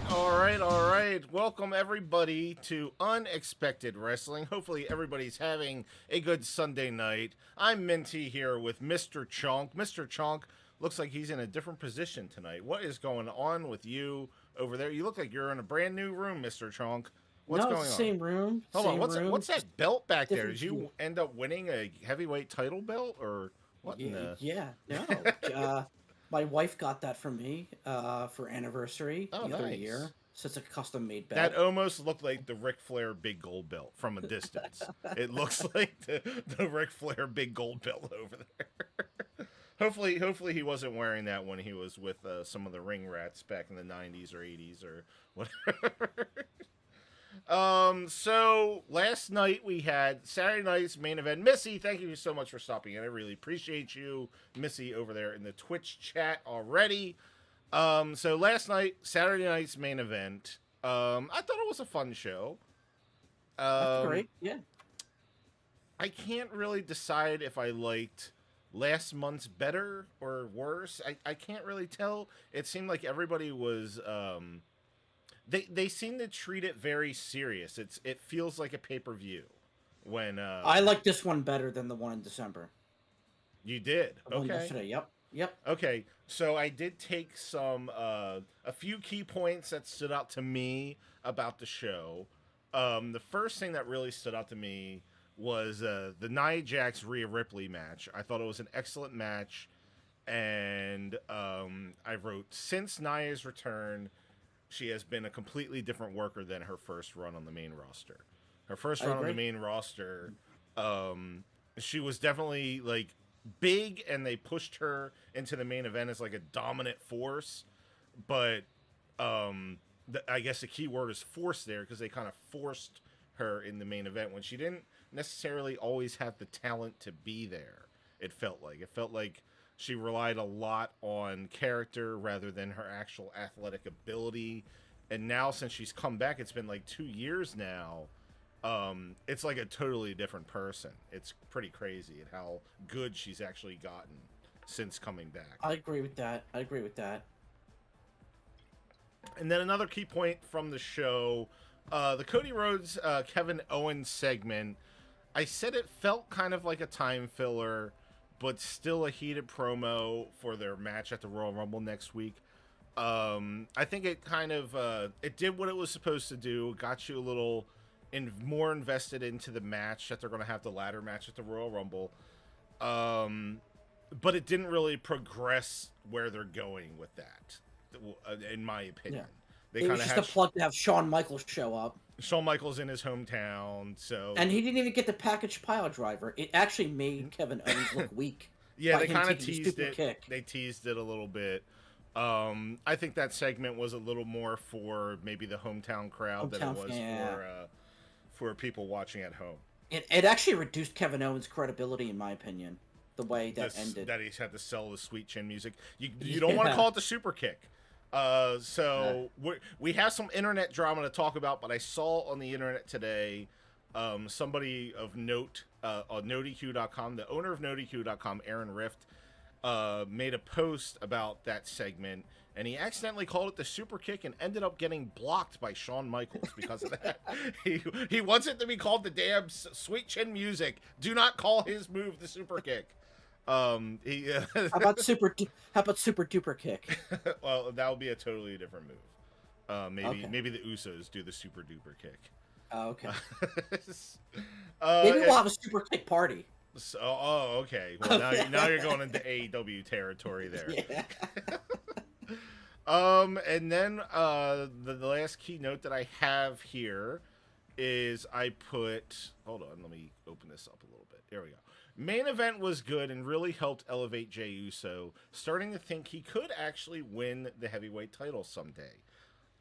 All right. Welcome everybody to Unexpected Wrestling. Hopefully everybody's having a good Sunday night. I'm Minty here with Mr. Chonk. Mr. Chonk looks like he's in a different position tonight. What is going on with you over there? You look like you're in a brand new room, Mr. Chonk. What's No, it's going the on? same room. Hold on. Same What's room. Just that belt back there? different Did you view. end up winning a heavyweight title belt or what in Yeah, the yeah. No. My wife got that for me for anniversary Oh, the other nice. year. So it's a custom made That belt. almost looked like the Ric Flair big gold belt from a distance. It looks like the Ric Flair big gold belt over there. Hopefully he wasn't wearing that when he was with some of the ring rats back in the 90s or 80s or whatever. So last night we had Saturday night's main event. Missy, thank you so much for stopping in. I really appreciate you, Missy, over there in the Twitch chat already. So last night, Saturday night's main event. I thought it was a fun show. That's Um, great. Yeah. I can't really decide if I liked last month's better or worse. I can't really tell. It seemed like everybody was they seem to treat it very serious. It feels like a pay-per-view when I like this one better than the one in December. you did. The one Okay. yesterday. Yep. Yep. Okay, so I did take some a few key points that stood out to me about the show. The first thing that really stood out to me was the Nia Jax Rhea Ripley match. I thought it was an excellent match, and I wrote since Nia's return, she has been a completely different worker than her first run on the main roster. Her first I run on the agree. main roster, she was definitely like big, and they pushed her into the main event as like a dominant force. But I guess the key word is force there because they kind of forced her in the main event when she didn't necessarily always have the talent to be there. It felt like she relied a lot on character rather than her actual athletic ability. And now since she's come back, it's been like 2 years now. It's like a totally different person. It's pretty crazy at how good she's actually gotten since coming back. I agree with that. I agree with that. And then another key point from the show, the Cody Rhodes Kevin Owens segment. I said it felt kind of like a time filler, but still a heated promo for their match at the Royal Rumble next week. I think it kind of it did what it was supposed to do. Got you a little more invested into the match that they're going to have, the ladder match at the Royal Rumble. But it didn't really progress where they're going with that, in my Yeah. opinion. They It kind was of just a had plug to have Shawn Michaels show up. Shawn Michaels in his hometown, so And he didn't even get the package pile driver. It actually made Kevin Owens look weak yeah, by they him kind of taking the teased super it. kick. They teased it a little bit. I think that segment was a little more for maybe the hometown crowd than it Hometown was fan. for people watching at home. It actually reduced Kevin Owens' credibility, in my opinion, the way that This ended. that he's had to sell the sweet chin music. You don't want to Yeah. call it the super kick. So we have some internet drama to talk about, but I saw on the internet today somebody of note on NotiQ.com, the owner of NotiQ.com, Aaron Rift, made a post about that segment, and he accidentally called it the super kick and ended up getting blocked by Shawn Michaels because of that. he wants it to be called the damn sweet chin music. Do not call his move the super kick. He How about super duper kick? well, that would be a totally different move. Maybe Okay. maybe the Usos do the super duper kick. Oh, okay. uh, Maybe we'll have a super kick party. okay. Well, now you're going into AEW territory there. Yeah. And then the last keynote that I have here is I put. Hold on, let me open this up a little bit. There we go. Main event was good and really helped elevate Jey Uso, starting to think he could actually win the heavyweight title someday.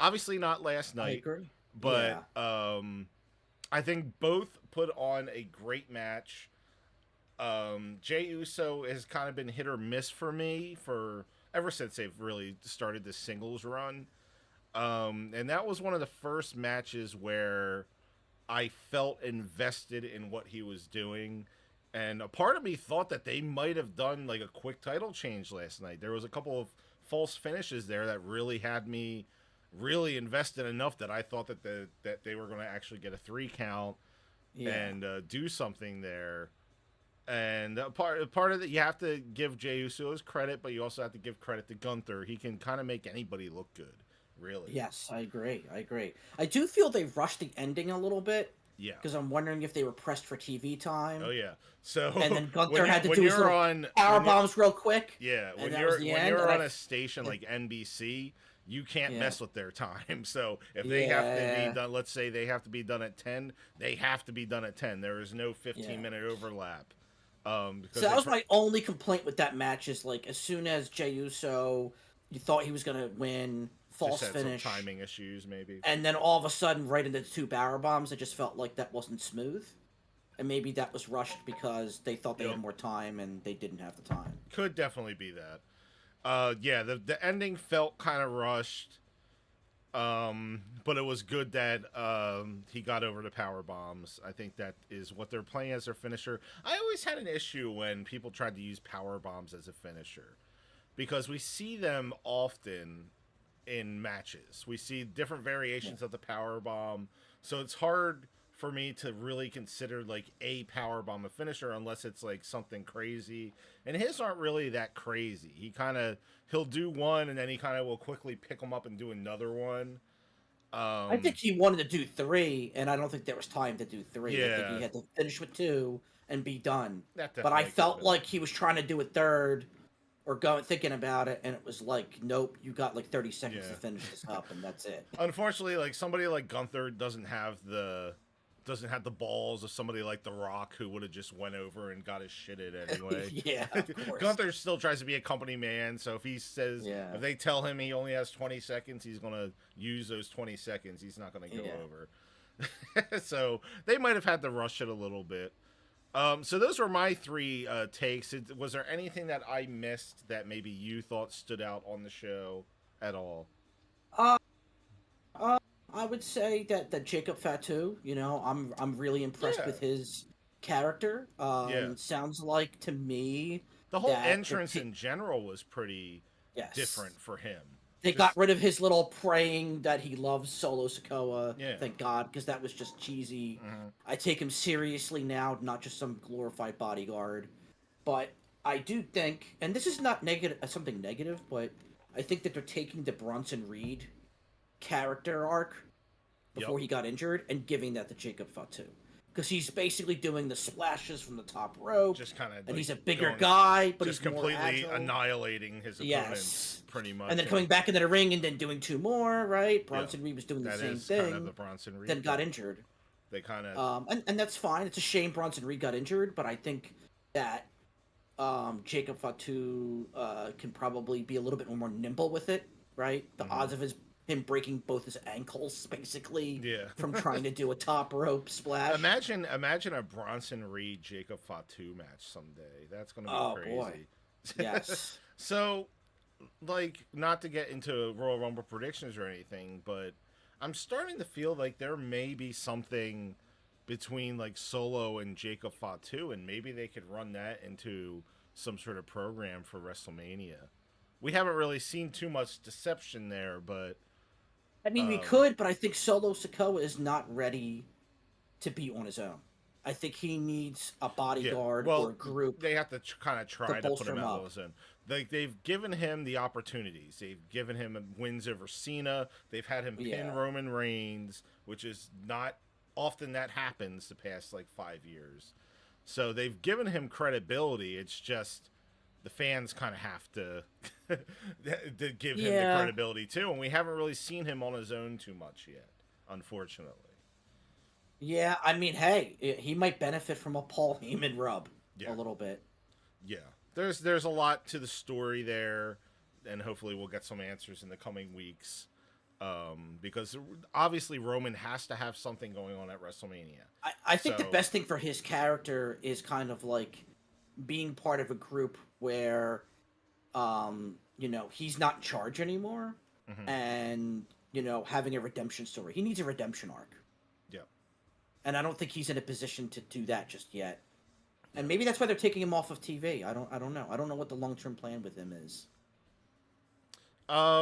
Obviously not last I night, agree. but Yeah. I think both put on a great match. Jey Uso has kind of been hit or miss for me for ever since they've really started this singles run. And that was one of the first matches where I felt invested in what he was doing. And a part of me thought that they might have done like a quick title change last night. There was a couple of false finishes there that really had me really invested enough that I thought that they were going to actually get a 3 count Yeah. and do something there. And part of it, you have to give Jey Uso his credit, but you also have to give credit to Gunther. He can kind of make anybody look good, really. Yes, I agree. I agree. I do feel they rushed the ending a little bit Yeah. because I'm wondering if they were pressed for TV Oh time, yeah. So and then Gunther when you had to when do his you're little on power when you're bombs real quick, yeah and that was the when end. you're And on a station like NBC, you can't yeah, mess with their time. So if they have to be yeah, done, let's say they have to be done at 10, they have to be done at 10. There is no yeah. 15-minute overlap. So Because that was my only complaint with that match. Is like as soon as Jey Uso, you thought he was gonna win, just false had some finish, timing issues, maybe. and then all of a sudden, right into the two power bombs, it just felt like that wasn't smooth. And maybe that was rushed because they thought they Yep. had more time and they didn't have the time. Could definitely be that. Yeah, the ending felt kind of rushed. But it was good that he got over the power bombs. I think that is what they're playing as their finisher. I always had an issue when people tried to use power bombs as a finisher because we see them often in matches. We see different Yeah. variations of the power bomb, so it's hard for me to really consider like a power bomb a finisher unless it's like something crazy. And his aren't really that crazy. He'll do one and then he kind of will quickly pick them up and do another one. I think Um, he wanted to do three, and I don't think there was time to do three. I think he yeah, had to finish with two and be done. that But I definitely could have felt been it. like he was trying to do a third or going thinking about it, and it was like, nope, you got like 30 seconds to Yeah. finish this up, and that's it. Unfortunately, like somebody like Gunther doesn't have the balls of somebody like The Rock who would have just went over and got his shit in anyway. Yeah, of course. Gunther still tries to be a company man, so Yeah, if they tell him he only has 20 seconds, he's gonna use those 20 seconds. He's not gonna go yeah. over. So they might have had to rush it a little bit. So those were my three takes. Was there anything that I missed that maybe you thought stood out on the show at all? Uh, uh, I would say that Jacob Fatu, I'm really impressed Yeah, with his character. yeah. Sounds like to me The whole that entrance in general was pretty yes. different for him. They got Just rid of his little praying that he loves Solo Sokoa. yeah. Thank God, because that was just cheesy. Hmm. I take him seriously now, not just some glorified bodyguard. But I do think, and this is not negative, something negative, but I think that they're taking the Bronson Reed character arc Yep. before he got injured and giving that to Jacob Fatu. Because he's basically doing the splashes from the top rope, Just kind of and like he's a bigger going, guy, but just he's more completely agile. annihilating his opponents, Yes. pretty much. And then Yeah. coming back into the ring and then doing two more, right? Yeah. Bronson Reed was doing the That same is kind of thing, the Bronson then Reed got thing. injured. They kind of And that's fine. It's a shame Bronson Reed got injured, but I think that Jacob Fatu can probably be a little bit more nimble with it, right? The hmm odds of him breaking both his ankles, basically, yeah. from trying to do a top rope splash. Imagine a Bronson Reed Jacob Fatu match someday. That's gonna be Oh, boy. crazy. Yes. So, like, not to get into Royal Rumble predictions or anything, but I'm starting to feel like there may be something between like Solo and Jacob Fatu, and maybe they could run that into some sort of program for WrestleMania. We haven't really seen too much deception there, but I mean, we um, could, but I think Solo Sokoa is not ready to be on his own. I think he needs a yeah. bodyguard or a Well, group they have to kind of to try to put bolster him him out of up. his own. They've given him the opportunities. They've given him wins over Cena. They've had him pin Yeah. Roman Reigns, which is not often that happens the past like 5 years. So they've given him credibility. It's just the fans kind of have to to give him the Yeah. credibility too, and we haven't really seen him on his own too much yet, unfortunately. Yeah, I mean, hey, he might benefit from a Paul Heyman rub a Yeah. little bit. Yeah, there's a lot to the story there, and hopefully we'll get some answers in the coming weeks. Because obviously Roman has to have something going on at WrestleMania. I think the So best thing for his character is kind of like being part of a group where, he's not in charge anymore, mhm, and having a redemption story. He needs a redemption arc, yeah, and I don't think he's in a position to do that just yet. yeah. And maybe that's why they're taking him off of TV. I don't know. I don't know what the long term plan with him is.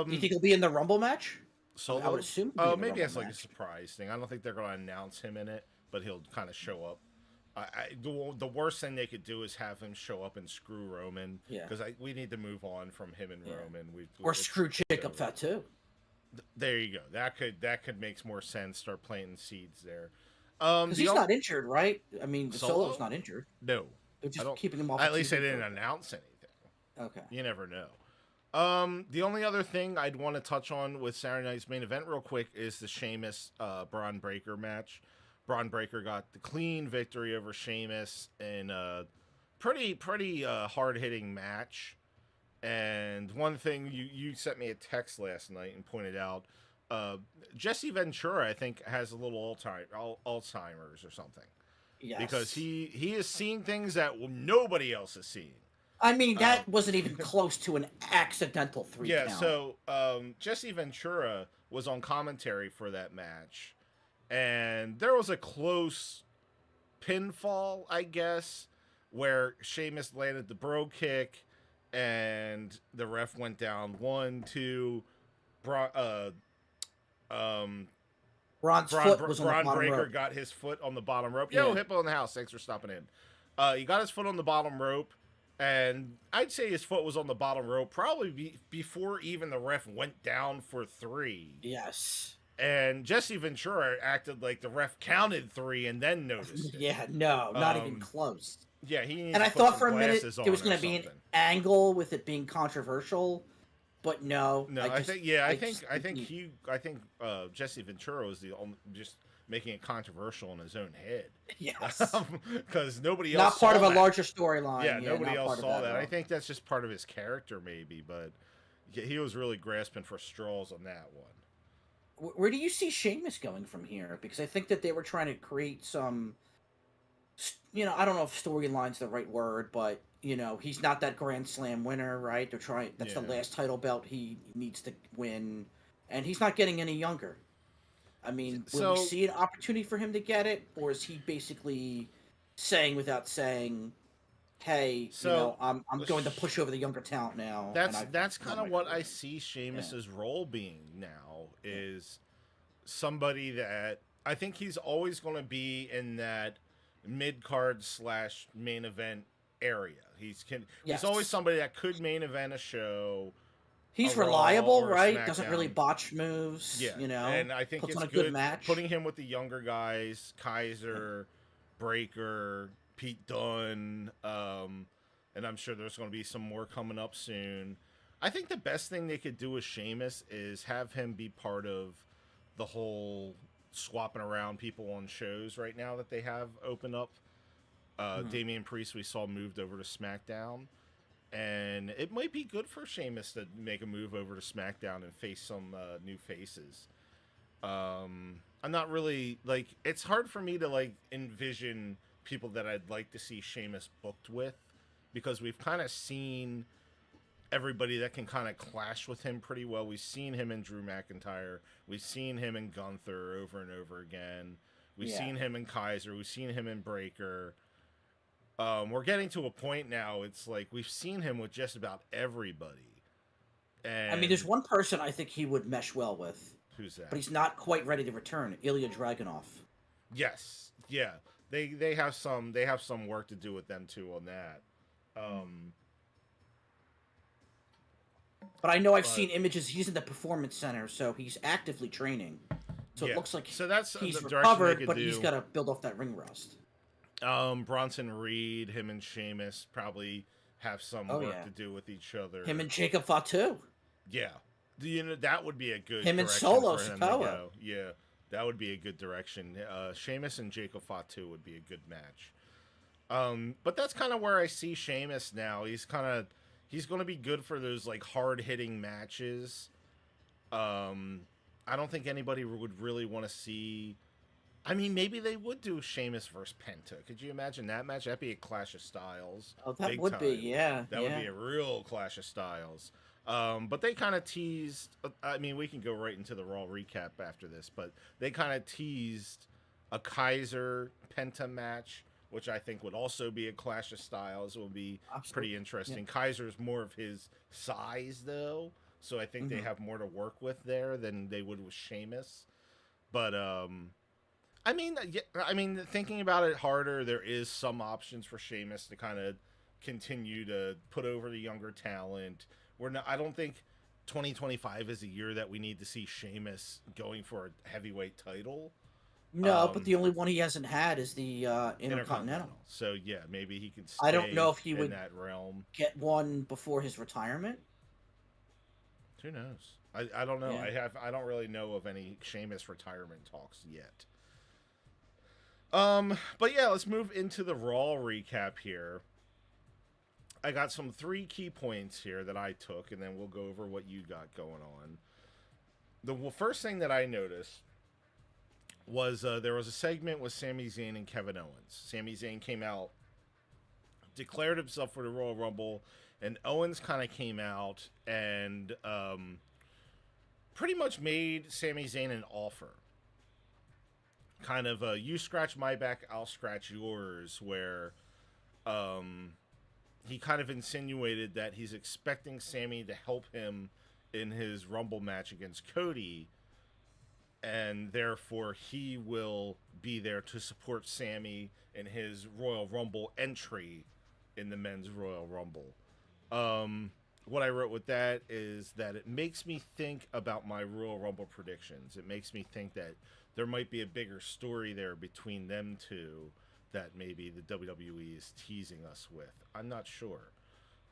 Do you Um, think he'll be in the Rumble match? I would Solo? assume to be Oh, in the maybe Rumble that's like a match. surprise thing. I don't think they're going to announce him in it, but he'll kind of show up. The worst thing they could do is have him show up and screw Roman Yeah, because we need to move on from him and yeah. Roman. Or It's screw Jacob over. Fatu. There you go. That could make more sense. Start planting seeds there. Because The he's not injured, right? I mean, the Solo's Solo? not injured. No, They're I just don't. keeping him off of At least they TV for a didn't bit. announce anything. Okay. You never know. The only other thing I'd want to touch on with Saturday Night's main event real quick is the Sheamus Braun Breaker match. Braun Breaker got the clean victory over Sheamus in a pretty hard hitting match. And one thing you sent me a text last night and pointed out, Jesse Ventura I think has a little Alzheimer's or something because Yes. he is seeing things that nobody else is seeing. I mean, Um, that wasn't even close to an accidental three Yeah, count. so Jesse Ventura was on commentary for that match, and there was a close pinfall, I guess, where Sheamus landed the bro kick, and the ref went down 1, 2. Um, Braun's foot was on the Braun bottom Breaker rope. got his foot on the bottom rope. Yo, Yeah. Hippo in the house. Thanks for stopping in. He got his foot on the bottom rope, and I'd say his foot was on the bottom rope probably before even the ref went down for 3. Yes. And Jesse Ventura acted like the ref counted 3 and then noticed it. Yeah, no, not even Um, close. Yeah, he needs And to I put thought some for a minute glasses there was on going or to be an something. angle with it being controversial, but no. No, I think Jesse Ventura was the only just making it controversial in his own head. yes, Because nobody not else part saw of a that. larger storyline. Yeah, Yeah, nobody not else part of saw that. at I all. think that's just part of his character, maybe, but he was really grasping for straws on that one. Where do you see Sheamus going from here? Because I think that they were trying to create some, I don't know if storyline's the right word, but he's not that Grand Slam winner, right? They're trying. That's the Yeah. last title belt he needs to win, and he's not getting any younger. I mean, will we So see an opportunity for him to get it, or is he basically saying without saying, "Hey, so I'm going to push over the younger talent now," and that's I've won kind of my what I career. see Yeah, Sheamus's role being now yeah, is somebody that I think he's always going to be in that mid card / main event area. He's always yes. somebody that could main event a show, a He's Raw reliable, or a right? Doesn't really SmackDown. botch moves, Yeah, and I think puts it's on a good good match. putting him with the younger guys, Kaiser, Breaker, Pete Dunne, and I'm sure there's going to be some more coming up soon. I think the best thing they could do with Sheamus is have him be part of the whole swapping around people on shows right now that they have open up. Mhm. Damian Priest we saw moved over to SmackDown, and it might be good for Sheamus to make a move over to SmackDown and face some new faces. I'm not really like it's hard for me to like envision people that I'd like to see Sheamus booked with because we've kind of seen everybody that can kind of clash with him pretty well. We've seen him in Drew McIntyre. We've seen him in Gunther over and over again. We've Yeah. seen him in Kaiser. We've seen him in Breaker. We're getting to a point now. It's like we've seen him with just about everybody. I mean, there's And one person I think he would mesh well with, who's but that? he's not quite ready to return. Ilya Dragunov. Yes, yeah. They have some work to do with them too on that. Um, But I know I've but seen images. He's in the performance center, so he's actively training. So it yeah, looks like so that's he's the direction they recovered, could but he's do. got to build off that ring rust. Bronson Reed, him and Sheamus probably have some Oh work yeah, to do with each other. him and Jacob Fatu. Yeah, that would be a good Him and direction Solo for him to Sikoa. go. Yeah, that would be a good direction. Sheamus and Jacob Fatu would be a good match. But that's kind of where I see Sheamus now. He's going to be good for those like hard hitting matches. I don't think anybody would really want to see. I mean, maybe they would do Sheamus versus Penta. Could you imagine that match? That'd be a clash of styles. Oh, that Big would be, time. yeah, That would yeah. be a real clash of styles. But they kind of teased. I mean, we can go right into the Raw recap after this, but they kind of teased a Kaiser Penta match, which I think would also be a clash of styles. It would be pretty Absolutely. Yeah. interesting. Kaiser's more of his size, though, so I think they Hmm. have more to work with there than they would with Sheamus. But I mean, yeah, I mean, thinking about it harder, there is some options for Sheamus to kind of continue to put over the younger talent. We're not. I don't think 2025 is a year that we need to see Sheamus going for a heavyweight title. No, but Um, the only one he hasn't had is the Intercontinental. Intercontinental. So yeah, maybe he can I don't stay know if he in would that realm. get one before his retirement. Who knows? I don't know. Yeah. I don't really know of any Sheamus retirement talks yet. But yeah, let's move into the Raw recap here. I got some three key points here that I took, and then we'll go over what you got going on. The first thing that I noticed was there was a segment with Sami Zayn and Kevin Owens. Sami Zayn came out, declared himself for the Royal Rumble, and Owens kind of came out and pretty much made Sami Zayn an offer. Kind of you scratch my back, I'll scratch yours, where he kind of insinuated that he's expecting Sami to help him in his Rumble match against Cody, and therefore he will be there to support Sami in his Royal Rumble entry in the men's Royal Rumble. What I wrote with that is that it makes me think about my Royal Rumble predictions. It makes me think that there might be a bigger story there between them two that maybe the WWE is teasing us with. I'm not sure.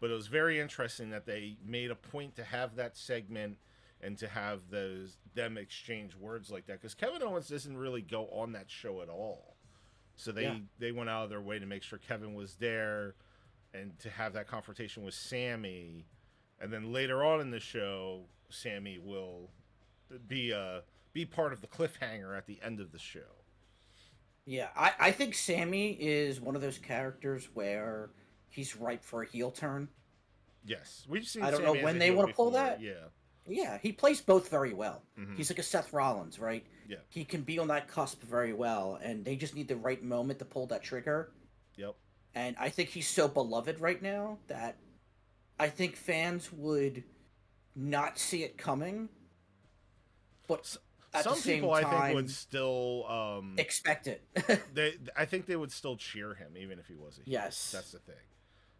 But it was very interesting that they made a point to have that segment and to have them exchange words like that, because Kevin Owens doesn't really go on that show at all. So Yeah. they went out of their way to make sure Kevin was there and to have that confrontation with Sami, and then later on in the show, Sami will be part of the cliffhanger at the end of the show. Yeah, I think Sammy is one of those characters where he's ripe for a heel turn. Yes, we've seen I don't know Sami as when a they heel want to pull before. that. Yeah. Yeah, he plays both very well. Mm-hmm. He's like a Seth Rollins, right? Yeah. He can be on that cusp very well, and they just need the right moment to pull that trigger. Yep. And I think he's so beloved right now that I think fans would not see it coming, but at the Some same people I think would time still expect it. I think they would still cheer him even if he was a heel. Yes. That's the thing.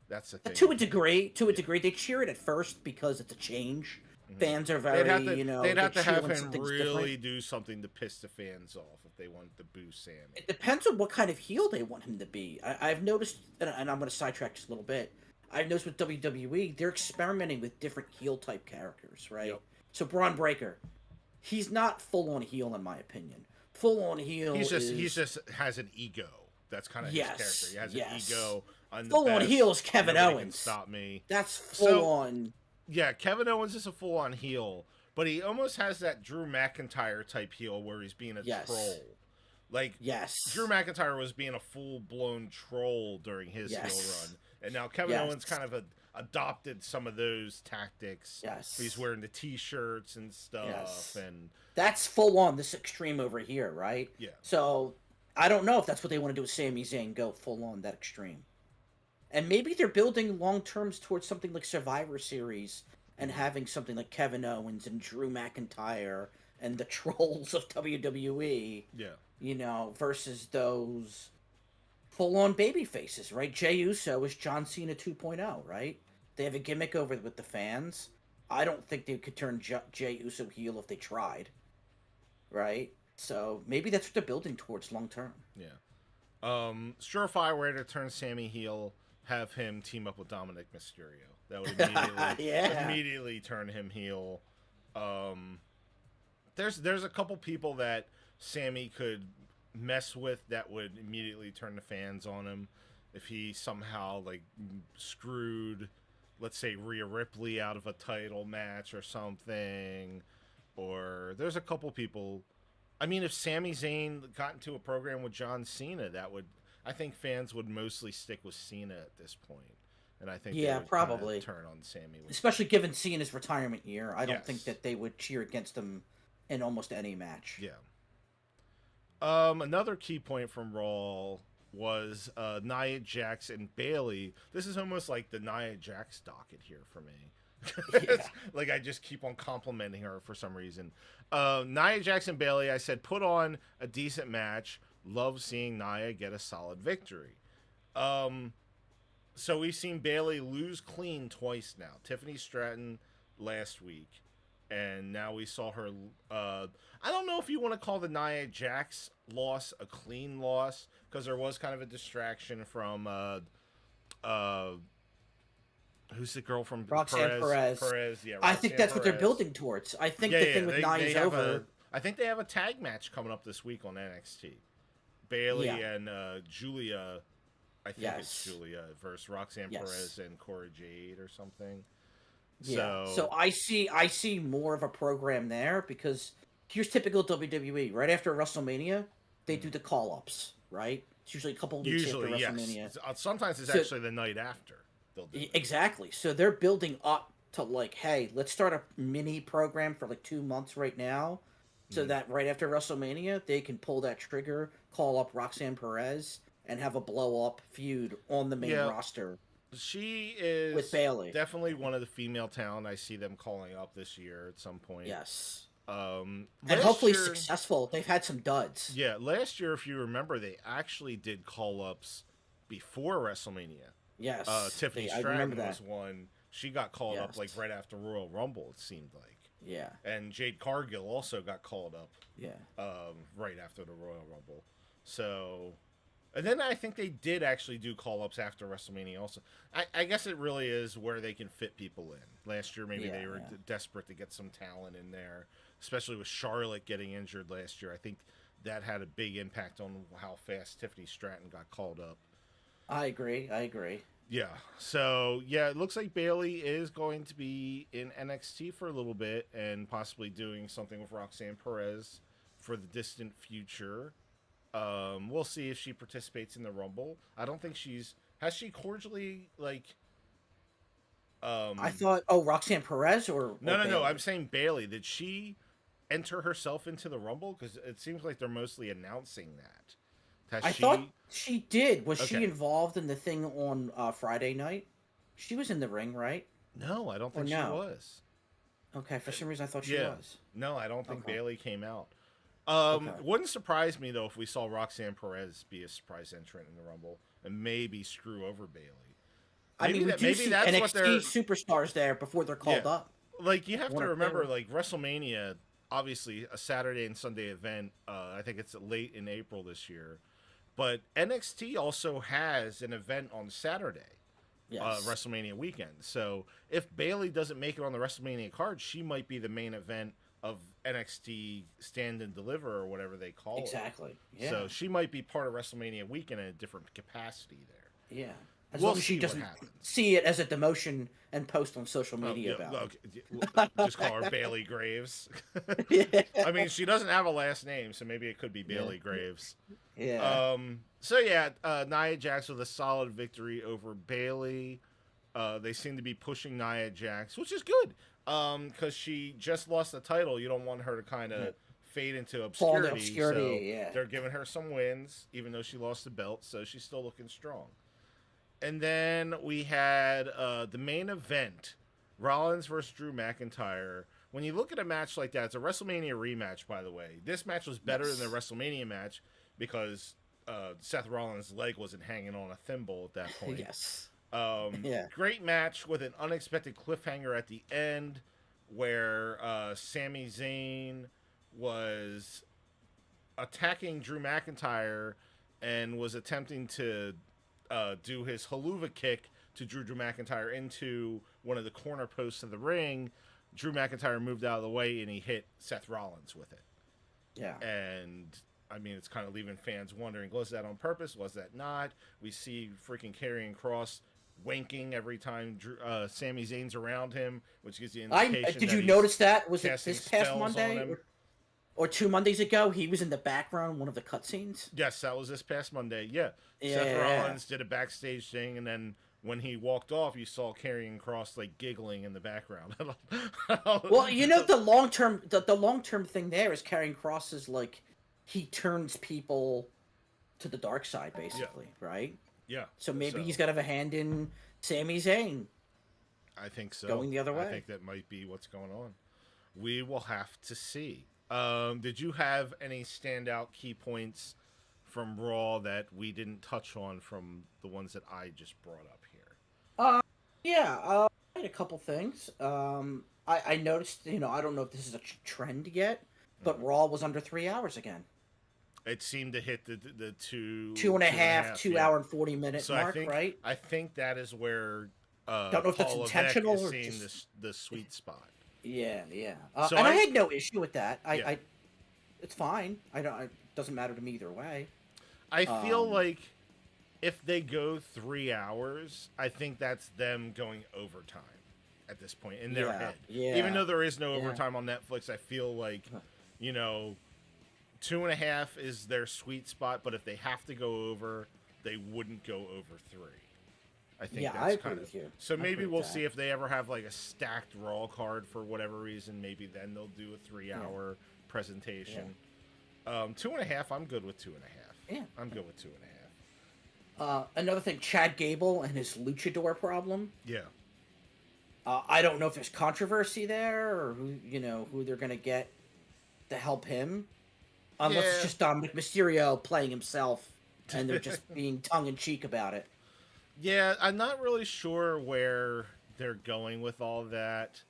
That's the thing. To a degree, Yeah. they cheer it at first because it's a change. Mm-hmm. Fans are very, They'd they have to cheer have when him something's really different. do something to piss the fans off if they want to boo Sammy. It depends on what kind of heel they want him to be. I've noticed, and I'm going to sidetrack just a little bit. I've noticed with WWE, they're experimenting with different heel type characters, right? Yep. So Braun Breaker, he's not full on heel in my opinion. Full on heel. He's just has an ego. That's kind of his character. He has an ego. I'm the full on best. heel is Kevin Nobody Owens. can stop me. That's full on. Yeah, Kevin Owens is a full on heel, but he almost has that Drew McIntyre type heel where he's being a troll. Like, Drew McIntyre was being a full blown troll during his heel run, and now Kevin Owens kind of adopted some of those tactics. Yes, he's wearing the T-shirts and stuff, and that's full on this extreme over here, right? Yeah. So I don't know if that's what they want to do with Sami Zayn, go full on that extreme. And maybe they're building long terms towards something like Survivor Series and having something like Kevin Owens and Drew McIntyre and the trolls of WWE. Yeah. You know, versus those full on baby faces, right? Jey Uso is John Cena 2.0, right? They have a gimmick over with the fans. I don't think they could turn Jey Uso heel if they tried, right? So maybe that's what they're building towards long term. Yeah. Surefire way to turn Sammy heel, have him team up with Dominic Mysterio. That would immediately immediately turn him heel. There's a couple people that Sammy could mess with that would immediately turn the fans on him if he somehow like screwed, let's say, Rhea Ripley out of a title match or something. Or there's a couple people. I mean, if Sami Zayn got into a program with John Cena, I think fans would mostly stick with Cena at this point. And I think they would probably turn on Sammy. Especially given Cena's retirement year, I don't think that they would cheer against him in almost any match. Yeah. Another key point from Raw was Nia Jax and Bailey. This is almost like the Nia Jax docket here for me. Yeah. Like I just keep on complimenting her for some reason. Nia Jax and Bailey, I said, put on a decent match. Love seeing Nia get a solid victory. So we've seen Bailey lose clean twice now. Tiffany Stratton last week, and now we saw her. I don't know if you want to call the Nia Jax loss a clean loss because there was kind of a distraction from who's the girl from Roxanne Perez. Perez, yeah. I think Roxanne that's what they're Perez. building towards. I think Yeah, the yeah. thing with Nia's have over. I think they have a tag match coming up this week on NXT. Bailey Yeah. and Julia. I think it's Yes. Julia versus Roxanne Yes. Perez and Cora Jade or something. Yeah. So I see more of a program there because here's typical WWE. Right after WrestleMania, they do the call ups. Right. It's usually a couple of weeks Usually, after yes. WrestleMania. Sometimes it's So- actually the night after they'll do it. Exactly. So they're building up to like, hey, let's start a mini program for like 2 months right now, so that right after WrestleMania they can pull that trigger, call up Roxanne Perez, and have a blow up feud on the main roster. She is with Bailey. definitely one of the female talent I see them calling up this year at some point. Yes. And hopefully successful. They've had some duds. Yeah, last year, if you remember, they actually did call ups before WrestleMania. Yes. Tiffany I Stratton remember that. was one. She got called up like Yes. right after Royal Rumble, it seemed like. Yeah. And Jade Cargill also got called up Yeah. right after the Royal Rumble. So, and then I think they did actually do call ups after WrestleMania also. I guess it really is where they can fit people in. Last year, maybe they were desperate to get some talent in there, especially with Charlotte getting injured last year. I think that had a big impact on how fast Tiffany Stratton got called up. I agree. Yeah. So, yeah, it looks like Bailey is going to be in NXT for a little bit and possibly doing something with Roxanne Perez for the distant future. We'll see if she participates in the Rumble. I don't think has she cordially, like... I thought, Roxanne Perez or No. Bailey? I'm saying Bailey. Did she enter herself into the Rumble? Because it seems like they're mostly announcing that. I thought she did. Was she involved in the thing on Friday night? She was in the ring, right? No, I don't think she was. Okay, for some reason I thought she was. No, I don't think Bailey came out. Okay. Wouldn't surprise me, though, if we saw Roxanne Perez be a surprise entrant in the Rumble and maybe screw over Bailey. I mean, we do see NXT superstars there before they're called up. Like, you have to remember, like, WrestleMania, obviously a Saturday and Sunday event. I think it's late in April this year. But NXT also has an event on Saturday, WrestleMania weekend. So if Bailey doesn't make it on the WrestleMania card, she might be the main event of NXT Stand and Deliver or whatever they call it. Exactly. Yeah. So she might be part of WrestleMania weekend in a different capacity there. Yeah. As long as she doesn't see it as a demotion and post on social media about it. Just call her Bailey Graves. I mean, she doesn't have a last name, so maybe it could be Bailey Graves. Yeah. Nia Jax with a solid victory over Bailey. They seem to be pushing Nia Jax, which is good. Because she just lost the title. You don't want her to kind of fade into obscurity. So they're giving her some wins, even though she lost the belt, so she's still looking strong. And then we had the main event, Rollins versus Drew McIntyre. When you look at a match like that, it's a WrestleMania rematch, by the way. This match was better than the WrestleMania match because Seth Rollins' leg wasn't hanging on a thimble at that point. Yes. Great match with an unexpected cliffhanger at the end where Sami Zayn was attacking Drew McIntyre and was attempting to do his haluva kick to Drew McIntyre into one of the corner posts of the ring. Drew McIntyre moved out of the way and he hit Seth Rollins with it. Yeah. And I mean, it's kind of leaving fans wondering, was that on purpose? Was that not? We see freaking Karrion Kross winking every time Sami Zayn's around him, which gives you indication. Did you notice that? Was it this past Monday? Or 2 Mondays ago, he was in the background in one of the cutscenes? Yes, that was this past Monday, Seth Rollins did a backstage thing, and then when he walked off, you saw Karrion Kross, like, giggling in the background. Well, you know, the long-term thing there is Karrion Kross is, like, he turns people to the dark side, Yeah. basically, right? Yeah. So maybe So he's got to have a hand in Sami Zayn I think so. going the other I way. think that might be what's going on. We will have to see. Did you have any standout key points from Raw that we didn't touch on from the ones that I just brought up here? Uh, yeah, I had a couple things. I noticed, I don't know if this is a trend yet, but Mhm. Raw was under 3 hours again. It seemed to hit the Two and a two and a half, half, two yeah. hour and 40 minute So mark, right? I think that is where Don't know if that's Paul Levesque is intentional or seeing just. this the sweet spot. Yeah, yeah. So And I I had no issue with that. yeah, It's fine. I don't. It doesn't matter to me either way. I feel Um, like if they go 3 hours, I think that's them going overtime at this point in their yeah, head. Even yeah, though there is no yeah. overtime on Netflix, I feel like, you know, 2.5 is their sweet spot, but if they have to go over, they wouldn't go over 3. I think Yeah, I that's agree kind of with you. so. I agree Maybe with we'll that. see if they ever have like a stacked Raw card for whatever reason. Maybe then they'll do a three Yeah, hour yeah, presentation. 2.5. I'm good with 2.5. yeah. I'm good with 2.5. Another thing, Chad Gable and his luchador problem. Yeah. I don't know if there's controversy there or who they're gonna get to help him, unless it's Yeah. just Dominic Mysterio playing himself and they're just being tongue in cheek about it. Yeah, I'm not really sure where they're going with all that.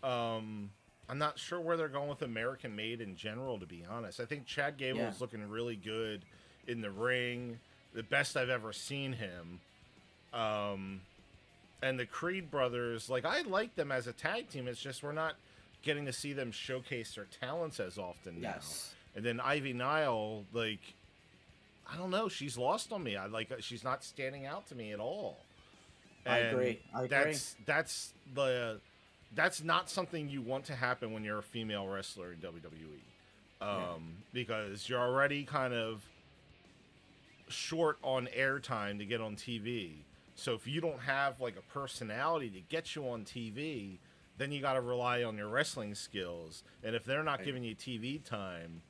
Um, I'm not sure where they're going with American Made in general, to be honest. I think Chad Gable Yeah, is looking really good in the ring, the best I've ever seen him. Um, and the Creed brothers, like I like them as a tag team. It's just we're not getting to see them showcase their talents as often now. yes, And then Ivy Nile, like I don't know, she's lost on me. I like she's not standing out to me at all. I And agree. I agree. that's not something you want to happen when you're a female wrestler in WWE. Yeah, Because you're already kind of short on airtime to get on TV. So if you don't have like a personality to get you on TV, then you got to rely on your wrestling skills. And if they're not right. giving you TV time,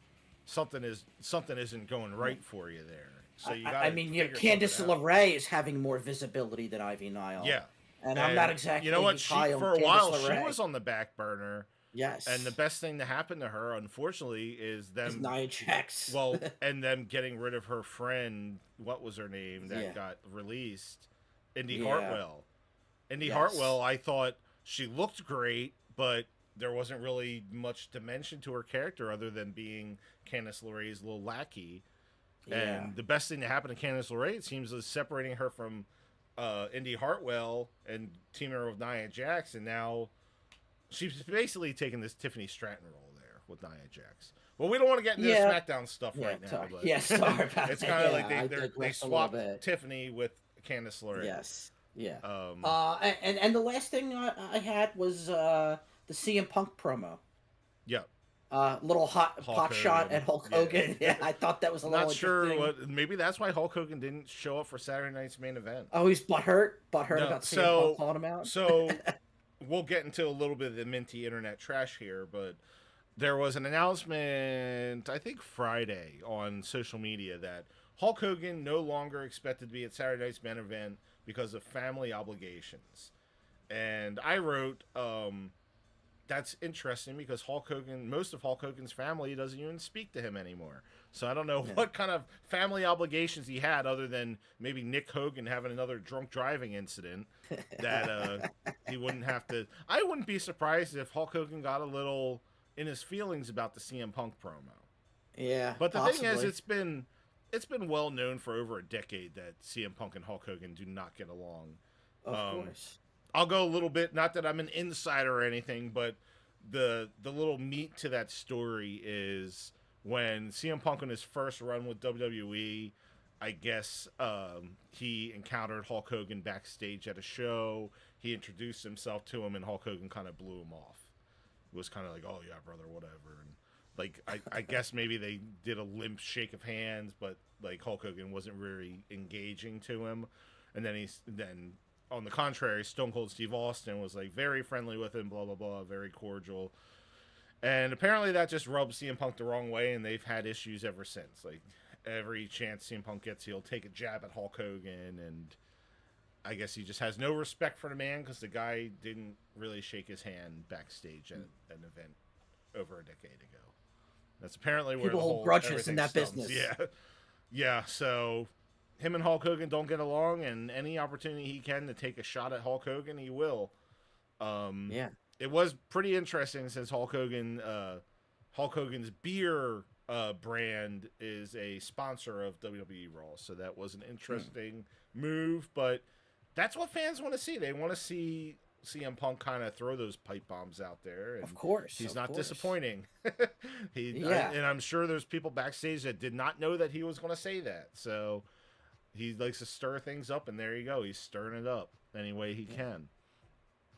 something isn't going Yeah. right for you there. So I, you I got I to mean, figure something Candice out. LeRae is having more visibility than Ivy Nile, Yeah. and I'm not And you know what? exactly She high on for a Candice while she LeRae. was on the back burner, and the Yes, best thing to happen to her, unfortunately, is is them Nia Jax. and them getting rid of her friend. What was her name that Yeah, got released? Indy yeah, Hartwell. Indy Hartwell. yes, I thought she looked great, but there wasn't really much dimension to her character other than being Candice LeRae's little lackey. yeah, And the best thing to happen to Candice LeRae, it seems, is separating her from Indy Hartwell and teaming her with Nia Jax, and now she's basically taking this Tiffany Stratton role there with Nia Jax. Well, we don't want to get into the yeah, SmackDown stuff yeah. right now, Sorry, but yeah. Sorry about it's that. kind of like Yeah, I they digressed a little swapped bit. Tiffany with Candice LeRae. Yes, yeah. Um, And the last thing I had was the CM Punk promo. yeah, Little hot Hulk pot shot Hogan. at Hulk Yeah, Hogan. Yeah, I thought that was a not little sure interesting. what. Maybe that's why Hulk Hogan didn't show up for Saturday night's main event. Oh, he's butthurt No, about CM Punk calling him out. so we'll get into a little bit of the minty internet trash here, but there was an announcement, I think Friday, on social media that Hulk Hogan no longer expected to be at Saturday night's main event because of family obligations. And I wrote, that's interesting because Hulk Hogan, most of Hulk Hogan's family doesn't even speak to him anymore. So I don't know Yeah. what kind of family obligations he had other than maybe Nick Hogan having another drunk driving incident that he wouldn't have to. I wouldn't be surprised if Hulk Hogan got a little in his feelings about the CM Punk promo. Yeah, But the thing is, possibly. it's been well known for over a decade that CM Punk and Hulk Hogan do not get along. Of Um, course. I'll go a little bit, not that I'm an insider or anything, but the little meat to that story is when CM Punk on his first run with WWE, I guess he encountered Hulk Hogan backstage at a show. He introduced himself to him, and Hulk Hogan kind of blew him off. It was kind of like, "Oh yeah, brother, whatever." And like I guess maybe they did a limp shake of hands, but like Hulk Hogan wasn't really engaging to him. And then on the contrary, Stone Cold Steve Austin was like very friendly with him, blah blah blah, very cordial. And apparently that just rubbed CM Punk the wrong way, and they've had issues ever since. Like every chance CM Punk gets, he'll take a jab at Hulk Hogan, and I guess he just has no respect for the man because the guy didn't really shake his hand backstage at an event over a decade ago. That's apparently where People the hold whole grudges in everything that stems. business. Yeah, yeah. So him and Hulk Hogan don't get along, and any opportunity he can to take a shot at Hulk Hogan, he will. Um, Yeah. it was pretty interesting since Hulk Hogan's beer brand is a sponsor of WWE Raw, so that was an interesting move. But that's what fans want to see. They want to see CM Punk kind of throw those pipe bombs out there, Of and course. he's Of not course. disappointing. Yeah. And I'm sure there's people backstage that did not know that he was going to say that. So he likes to stir things up, and there you go. He's stirring it up any way he can.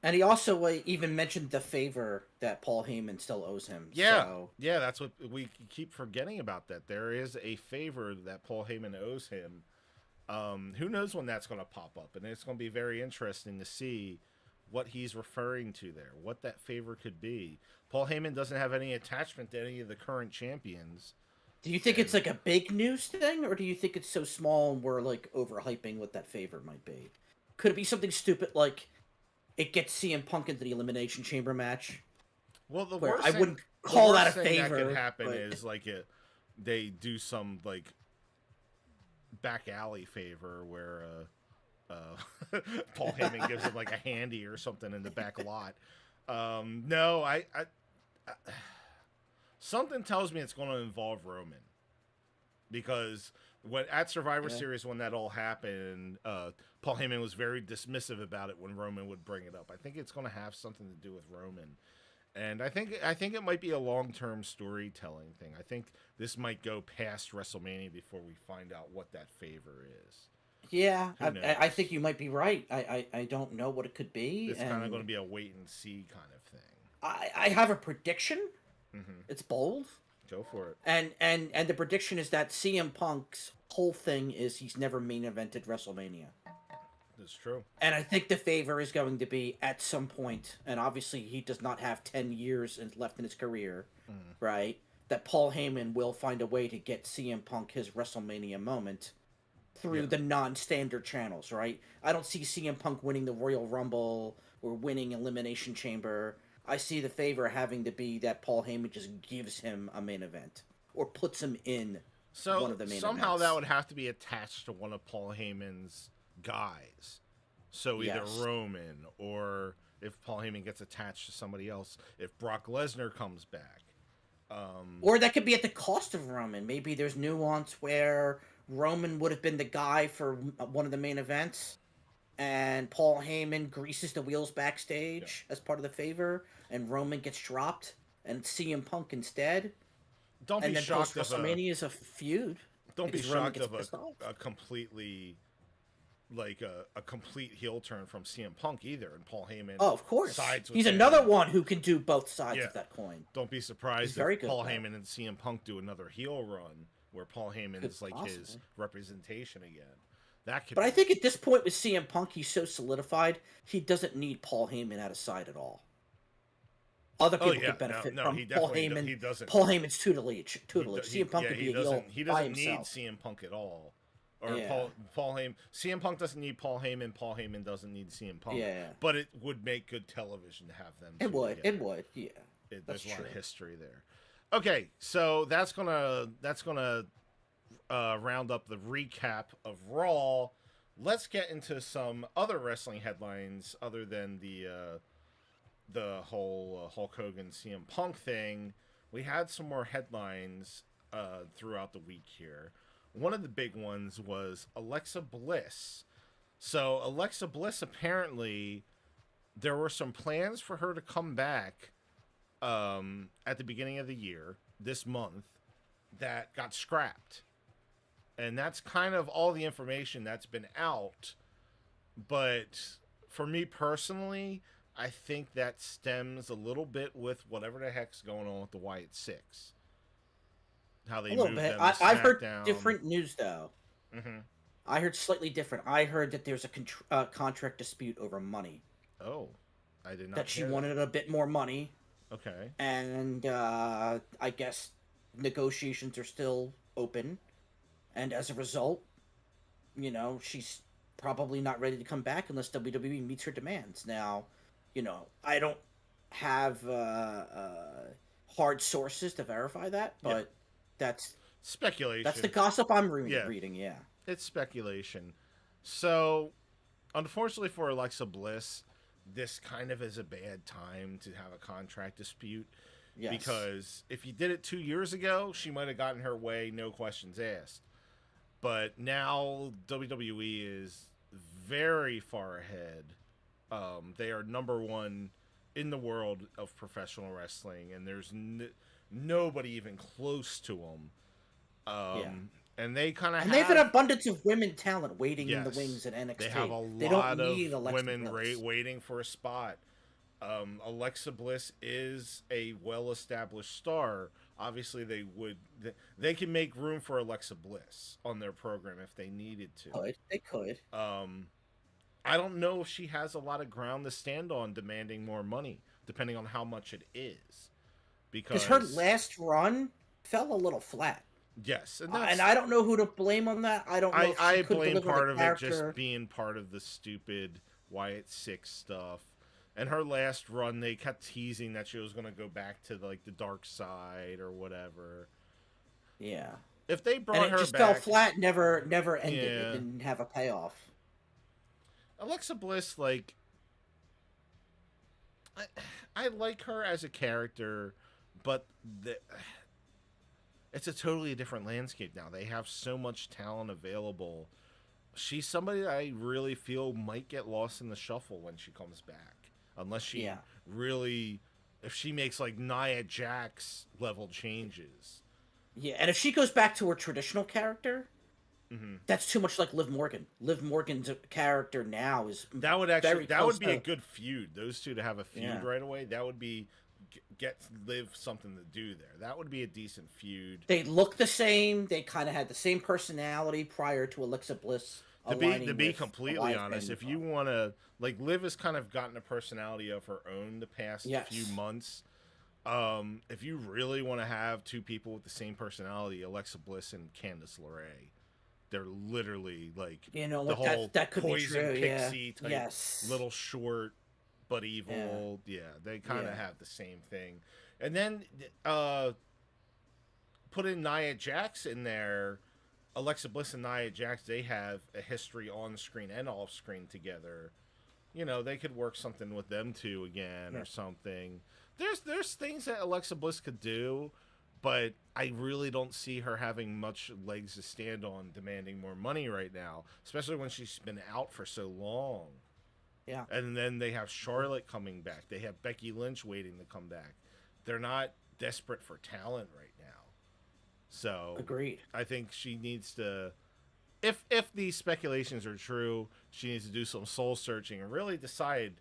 And he also even mentioned the favor that Paul Heyman still owes him. Yeah, So yeah, that's what we keep forgetting about. That there is a favor that Paul Heyman owes him. Who knows when that's going to pop up, and it's going to be very interesting to see what he's referring to there, what that favor could be. Paul Heyman doesn't have any attachment to any of the current champions. do you think And it's like a big news thing, or do you think it's so small and we're like overhyping what that favor might be? Could it be something stupid like it gets CM Punk into the Elimination Chamber match? well, Where I wouldn't call that a that could favor. happen But is like they do some like back alley favor where Paul Heyman gives him like a handy or something in the back lot. No, I something tells me it's going to involve Roman because when at Survivor yeah. Series when that all happened, Paul Heyman was very dismissive about it when Roman would bring it up. I think it's going to have something to do with Roman. And I think it might be a long-term storytelling thing. I think this might go past WrestleMania before we find out what that favor is. Yeah, Who knows? I think you might be right. I don't know what it could be, It's kind of going to and be a wait and see kind of thing. I have a prediction. Mm-hmm. It's bold, Go for it. and the prediction is that CM Punk's whole thing is he's never main evented WrestleMania. That's true. And I think the favor is going to be at some point, and obviously he does not have 10 years left in his career, right? That Paul Heyman will find a way to get CM Punk his WrestleMania moment through the non-standard channels, right? I don't see CM Punk winning the Royal Rumble or winning Elimination Chamber. I see the favor having to be that Paul Heyman just gives him a main event or puts him in one So of the main somehow events. that would have to be attached to one of Paul Heyman's guys. So either Yes. Roman or if Paul Heyman gets attached to somebody else, if Brock Lesnar comes back. Or that could be at the cost of Roman. Maybe there's nuance where Roman would have been the guy for one of the main events, and Paul Heyman greases the wheels backstage as part of the favor, and Roman gets dropped, and it's CM Punk instead. Don't And be then post shocked if WrestleMania is a feud. don't be because Roman shocked gets of pissed off. a completely like a complete heel turn from CM Punk either, and Paul Heyman Oh, of course. sides with He's him. another one who can do both sides Yeah. of that coin. Don't be He's surprised very if good Paul at that. Heyman and CM Punk do another heel run where Paul Heyman Could is like his possibly. representation again. That could But be I think at this point with CM Punk, he's so solidified, he doesn't need Paul Heyman at his side at all. Other Oh, people yeah. could benefit No, from he Paul definitely Heyman. he doesn't. Paul Heyman's tutelage. He, CM Punk could be a heel he by doesn't need himself. CM Punk at all. Or Yeah. Paul Heyman. CM Punk doesn't need Paul Heyman. Paul Heyman doesn't need CM Punk. Yeah. But it would make good television to have them. It two would. together. It would. Yeah. There's a lot true. of history there. Okay, so that's gonna round up the recap of Raw. Let's get into some other wrestling headlines other than the whole Hulk Hogan CM Punk thing. We had some more headlines throughout the week here. One of the big ones was Alexa Bliss. So Alexa Bliss, apparently there were some plans for her to come back at the beginning of the year, this month, that got scrapped. And that's kind of all the information that's been out. But for me personally, I think that stems a little bit with whatever the heck's going on with the Wyatt Six. How they A little moved bit. them to I've heard SmackDown. different news though. Mm-hmm. I heard slightly different. I heard that there's a contract dispute over money. Oh, I did not. That she hear wanted a bit more money, Okay. and I guess negotiations are still open. and as a result, she's probably not ready to come back unless WWE meets her demands. Now, I don't have hard sources to verify that, Yeah. but that's that's the Speculation. gossip I'm Yeah. reading. Yeah. It's speculation. So, unfortunately for Alexa Bliss, this kind of is a bad time to have a contract dispute Yes. because if you did it 2 years ago, she might have gotten her way, no questions asked. But now WWE is very far ahead. They are number one in the world of professional wrestling, and there's nobody even close to them. Yeah. And they kind of And they have an have, abundance of women talent waiting in the yes, wings at they have NXT. a They don't lot of need Alexa women Bliss. waiting for a spot. Alexa Bliss is a well-established star. Obviously, they can make room for Alexa Bliss on their program if they needed They could. to. I don't know if she has a lot of ground to stand on demanding more money, depending on how much it is. Because her Because last run fell a little flat. yes, and And that's I don't know who to blame on that. I don't know if she I could blame deliver the part of it just character. being part of the stupid Wyatt Six stuff. And her last run, they kept teasing that she was going to go back to like the dark side or whatever. Yeah. If they And brought it her just fell back, flat, never ended. It yeah, didn't have a payoff. Alexa Bliss, like I, I like her as a character, but it's a totally different landscape now. They have so much talent available. She's somebody that I really feel might get lost in the shuffle when she comes back, unless she Yeah. really, if she makes like Nia Jax level changes. Yeah, and if she goes back to her traditional character, Hmm. that's too much like Liv Morgan. Liv Morgan's character now is very That close would be a to. good feud. Those two to have a feud Yeah. right away. That would be get Liv something to do there. That would be a decent feud. They look the same. They kind of had the same personality prior to Alexa Bliss To aligning be with completely Elias honest, if you Randolph. want to like Liv has kind of gotten a personality of her own the past few Yes. months. If you really want to have two people with the same personality, Alexa Bliss and Candice LeRae, they're literally like You know the what? whole That could be poison true. Yeah. pixie type, Yes. little short but Yeah. evil. Yeah, they kind of Yeah. have the same thing. And then put in Nia Jax in there. Alexa Bliss and Nia Jax, they have a history on screen and off screen together. You know, they could work something with them two again Yeah. or something. There's things that Alexa Bliss could do, but I really don't see her having much legs to stand on demanding more money right now, especially when she's been out for so long. Yeah. And then they have Charlotte coming back. They have Becky Lynch waiting to come back. They're not desperate for talent right now. So Agreed. I think she needs to, if these speculations are true, she needs to do some soul searching and really decide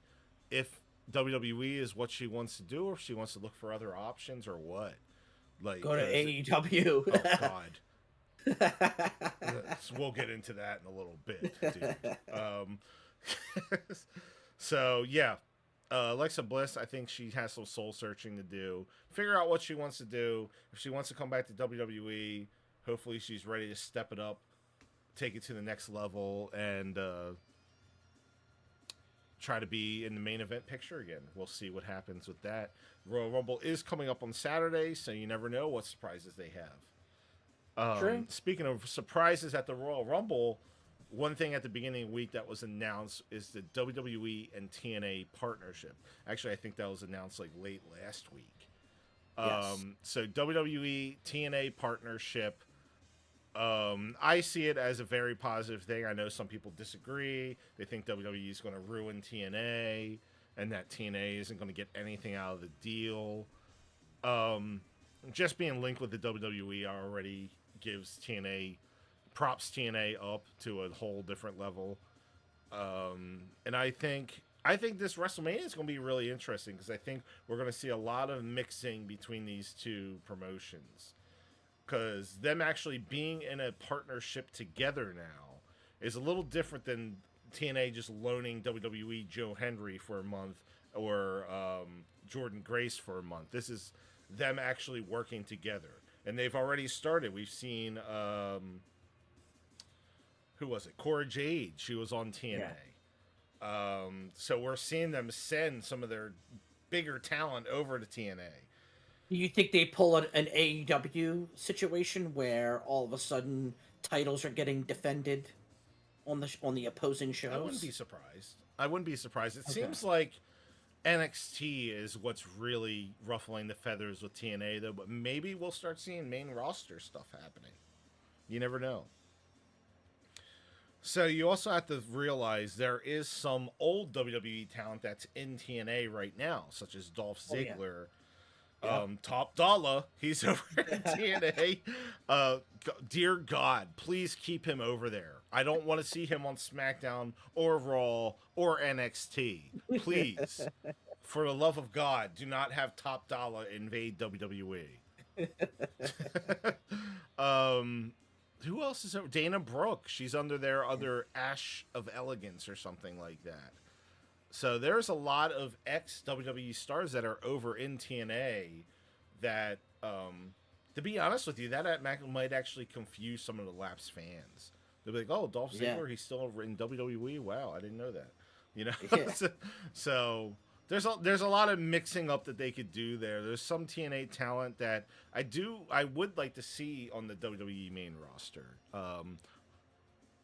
if WWE is what she wants to do, or if she wants to look for other options, or what. Like, Go to 'cause AEW. oh god, we'll get into that in a little bit, dude. So yeah, Alexa Bliss, I think she has some soul searching to do. Figure out what she wants to do. If she wants to come back to WWE, hopefully she's ready to step it up, take it to the next level, and try to be in the main event picture again. We'll see what happens with that. Royal Rumble is coming up on Saturday, so you never know what surprises they have. True. Speaking of surprises at the Royal Rumble, one thing at the beginning of the week that was announced is the WWE and TNA partnership. Actually, I think that was announced like late last week. Yes. So WWE TNA partnership. I see it as a very positive thing. I know some people disagree. They think WWE is going to ruin TNA and that TNA isn't going to get anything out of the deal. Just being linked with the WWE already gives props TNA up to a whole different level. And I think this WrestleMania is going to be really interesting because I think we're going to see a lot of mixing between these two promotions. Because them actually being in a partnership together now is a little different than TNA just loaning WWE Joe Hendry for a month or Jordan Grace for a month. This is them actually working together. And they've already started. We've seen who was it? Cora Jade. She was on TNA. So we're seeing them send some of their bigger talent over to TNA. Do you think they pull an AEW situation where all of a sudden titles are getting defended on the opposing I wouldn't be shows? surprised. I wouldn't be surprised. It Okay. seems like NXT is what's really ruffling the feathers with TNA, though. But maybe we'll start seeing main roster stuff happening. You never know. So you also have to realize there is some old WWE talent that's in TNA right now, such as Dolph Oh yeah. Ziggler. Yep. Top Dollar, he's over in TNA. Dear God, please keep him over there. I don't want to see him on SmackDown or Raw or NXT. Please, for the love of God, do not have Top Dollar invade WWE. Who else is over? Dana Brooke. She's under their other Ash of Elegance or something like that. So there's a lot of ex WWE stars that are over in TNA that, to be honest with you, that might actually confuse some of the lapsed fans. They'll be like, "Oh, Dolph Yeah. Ziggler, he's still over in WWE. Wow, I didn't know that." You know, Yeah. so there's a lot of mixing up that they could do there. There's some TNA talent that I would like to see on the WWE main roster.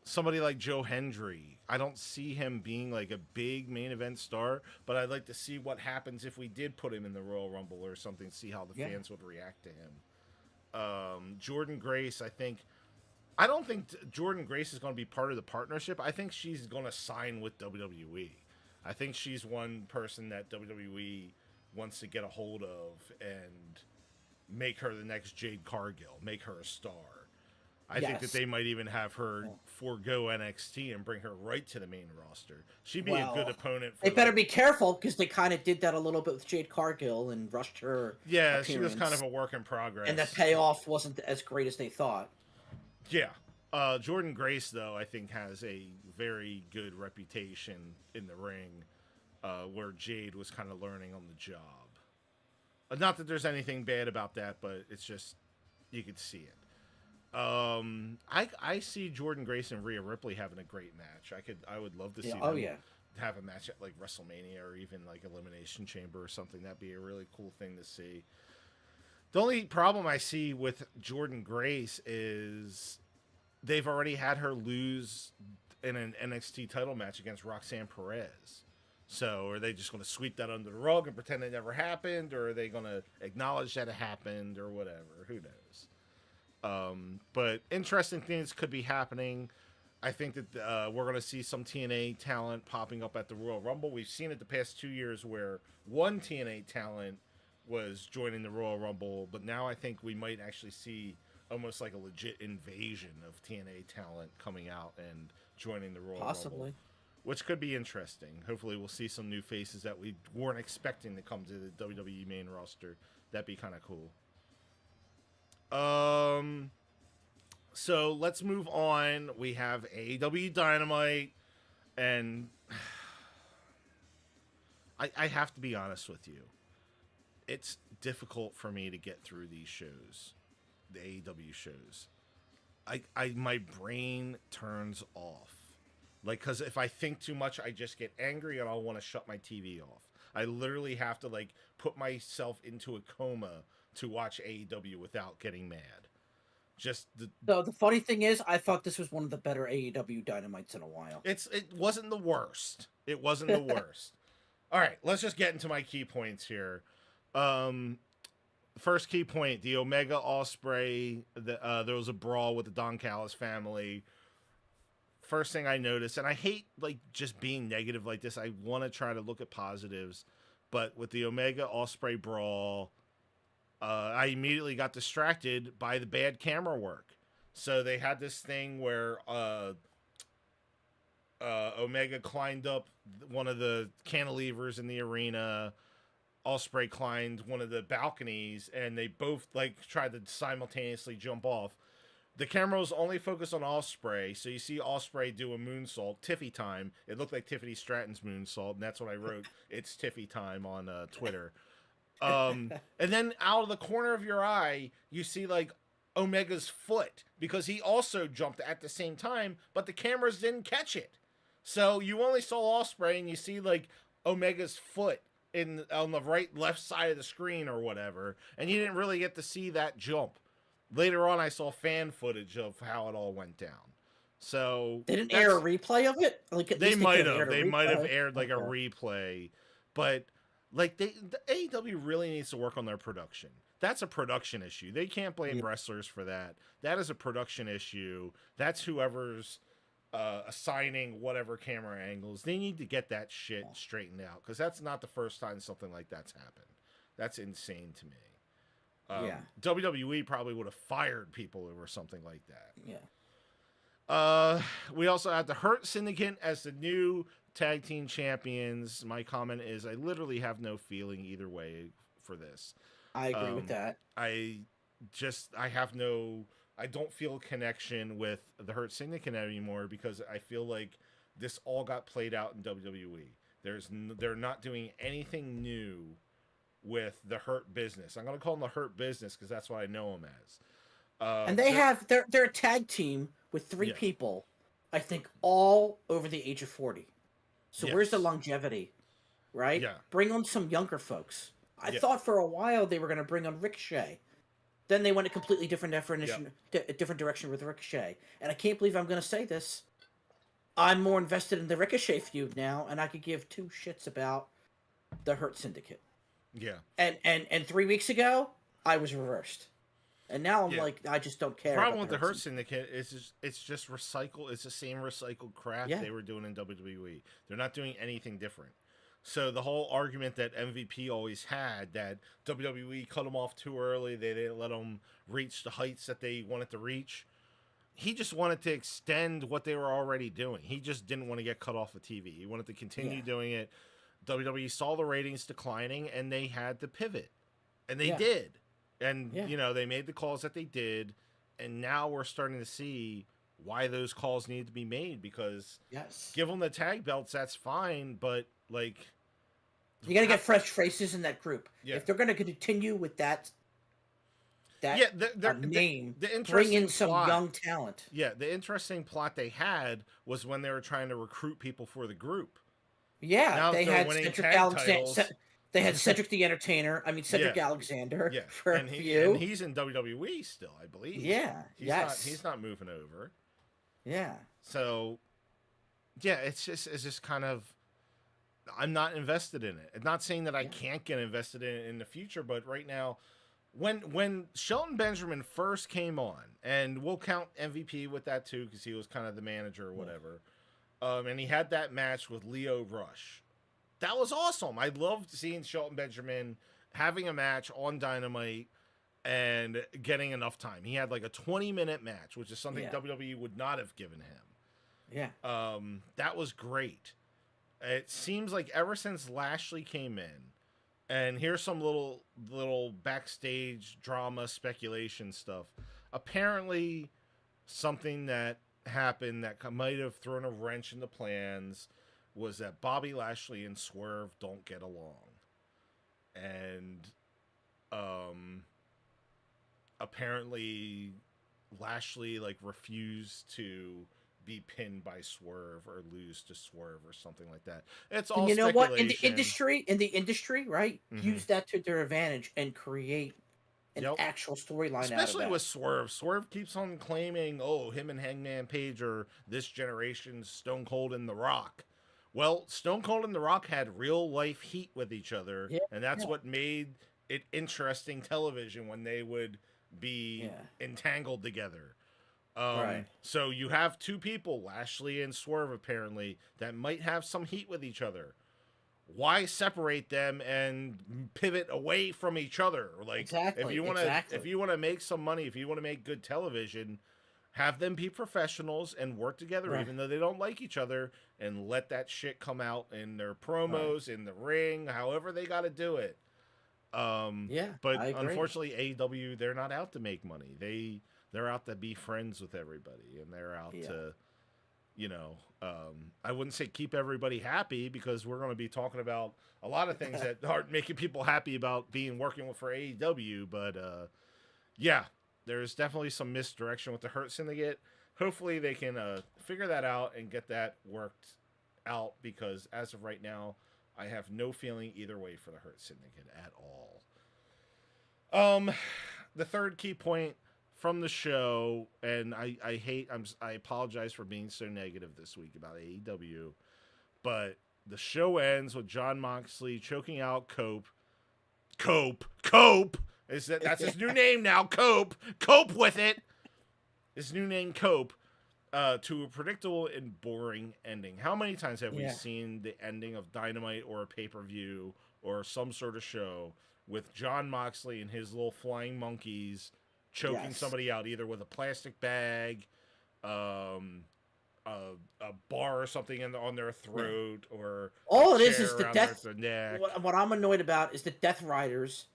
Somebody like Joe Hendry. I don't see him being like a big main event star, but I'd like to see what happens if we did put him in the Royal Rumble or something, see how the Yeah. fans would react to him. Jordan Grace, I don't think Jordan Grace is going to be part of the partnership. I think she's going to sign with WWE. I think she's one person that WWE wants to get a hold of and make her the next Jade Cargill, make her a star. I think that Yes. they might even have her forego NXT and bring her right to the main roster. She'd be a good Well, opponent for they better like, be careful because they kind of did that a little bit with Jade Cargill and rushed her yeah, she was kind of appearance, a work in and the progress. payoff wasn't as great as they thought. Yeah. Jordan Grace, though, I think has a very good reputation in the ring, where Jade was kind of learning on the job. Not that there's anything bad about that, but it's just you could see it. I see Jordan Grace and Rhea Ripley having a great match. I would love to see Yeah. them Oh yeah. have a match at like WrestleMania or even like Elimination Chamber or something. That'd be a really cool thing to see. The only problem I see with Jordan Grace is they've already had her lose in an NXT title match against Roxanne Perez. So are they just going to sweep that under the rug and pretend it never happened, or are they going to acknowledge that it happened, or whatever? Who knows? But interesting things could be happening. I think that we're going to see some TNA talent popping up at the Royal Rumble. We've seen it the past 2 years where one TNA talent was joining the Royal Rumble, but now I think we might actually see almost like a legit invasion of TNA talent coming out and joining the Royal Possibly. Rumble, which could be interesting. Hopefully, we'll see some new faces that we weren't expecting to come to the WWE main roster. That'd be kind of cool. So let's move on. We have AEW Dynamite, and I have to be honest with you. It's difficult for me to get through these shows, the AEW shows. My brain turns off. Like, because if I think too much, I just get angry and I'll want to shut my TV off. I literally have to, like, put myself into a coma to watch AEW without getting mad. Just So the funny thing is, I thought this was one of the better AEW Dynamites in a while. it wasn't the worst. It wasn't the worst. All right, let's just get into my key points here. First key point: the Omega Ospreay. There was a brawl with the Don Callis family. First thing I noticed, and I hate like just being negative like this. I want to try to look at positives, but with the Omega Ospreay brawl, I immediately got distracted by the bad camera work. So they had this thing where Omega climbed up one of the cantilevers in the arena. Ospreay climbed one of the balconies, and they both like tried to simultaneously jump off. The camera was only focused on Ospreay, so you see Ospreay do a moonsault, Tiffy time. It looked like Tiffany Stratton's moonsault, and that's what I wrote. It's Tiffy time on Twitter. And then out of the corner of your eye, you see like Omega's foot because he also jumped at the same time, but the cameras didn't catch it. So you only saw Ospreay and you see like Omega's foot in on the left side of the screen or whatever, and you didn't really get to see that jump. Later on, I saw fan footage of how it all went down. So They didn't air a replay of it. Like at they least they might could have have. aired a They might have replay. aired like a Okay. replay, but like the AEW really needs to work on their production. That's a production issue. They can't blame Yeah. wrestlers for that. That is a production issue. That's whoever's assigning whatever camera angles. They need to get that shit straightened out because that's not the first time something like that's happened. That's insane to me. Yeah. WWE probably would have fired people over something like that. Yeah. We also have the Hurt Syndicate as the new tag team champions. My comment is I literally have no feeling either way for this. I agree with that. I don't feel a connection with the Hurt Syndicate anymore because I feel like this all got played out in WWE. They're not doing anything new with the Hurt Business. I'm going to call them the Hurt Business because that's what I know them as. And they're a tag team with three people, I think, all over the age of 40. So where's the longevity, right? Yeah. Bring on some younger folks. I thought for a while they were going to bring on Ricochet. Then they went a completely different different direction with Ricochet. And I can't believe I'm going to say this. I'm more invested in the Ricochet feud now, and I could give two shits about the Hurt Syndicate. Yeah. And 3 weeks ago, I was reversed. And now I'm like, I just don't care. The problem with the Hurt Syndicate is it's just recycle. It's the same recycled crap they were doing in WWE. They're not doing anything different. So the whole argument that MVP always had that WWE cut them off too early, they didn't let them reach the heights that they wanted to reach. He just wanted to extend what they were already doing. He just didn't want to get cut off of TV. He wanted to continue doing it. WWE saw the ratings declining, and they had to pivot, and they did. And you know, they made the calls that they did, and now we're starting to see why those calls need to be made because give them the tag belts, that's fine, but like you got to get fresh faces in that group. If they're going to continue with that name, bring in some young talent. Yeah, the interesting plot they had was when they were trying to recruit people for the group. Yeah, now they had Cedric Alexander. They had Cedric the Entertainer. I mean, Cedric Alexander for a few. And he's in WWE still, I believe. Yeah, he's not moving over. Yeah. So, it's just kind of, I'm not invested in it. I'm not saying that I can't get invested in it in the future, but right now, when Shelton Benjamin first came on, and we'll count MVP with that too, because he was kind of the manager or whatever, and he had that match with Leo Rush. That was awesome. I loved seeing Shelton Benjamin having a match on Dynamite and getting enough time. He had like a 20-minute match, which is something WWE would not have given him. Yeah. That was great. It seems like ever since Lashley came in, and here's some little backstage drama speculation stuff. Apparently, something that happened that might have thrown a wrench in the plans was that Bobby Lashley and Swerve don't get along. And apparently Lashley like refused to be pinned by Swerve or lose to Swerve or something like that. It's all speculation. What in the industry, right? Use that to their advantage and create an actual storyline. Especially with Swerve. Swerve keeps on claiming, him and Hangman Page are this generation's Stone Cold and The Rock. Well, Stone Cold and The Rock had real life heat with each other, and that's what made it interesting television when they would be entangled together. So you have two people, Lashley and Swerve, apparently, that might have some heat with each other. Why separate them and pivot away from each other? Like, if you want to make some money, if you want to make good television, have them be professionals and work together, even though they don't like each other, and let that shit come out in their promos, in the ring, however they got to do it. But unfortunately, AEW, they're not out to make money. They're out to be friends with everybody, and they're out to, I wouldn't say keep everybody happy, because we're going to be talking about a lot of things that aren't making people happy about working for AEW. But there's definitely some misdirection with the Hurt Syndicate. Hopefully they can figure that out and get that worked out, because as of right now, I have no feeling either way for the Hurt Syndicate at all. The third key point from the show, and I apologize for being so negative this week about AEW, but the show ends with Jon Moxley choking out Cope. Cope! That's his new name now, Cope! Cope with it! His new name, Cope, to a predictable and boring ending. How many times have we seen the ending of Dynamite or a pay-per-view or some sort of show with Jon Moxley and his little flying monkeys choking somebody out, either with a plastic bag, a bar or something on their throat, or all it is the around death. their neck. What I'm annoyed about is the Death Riders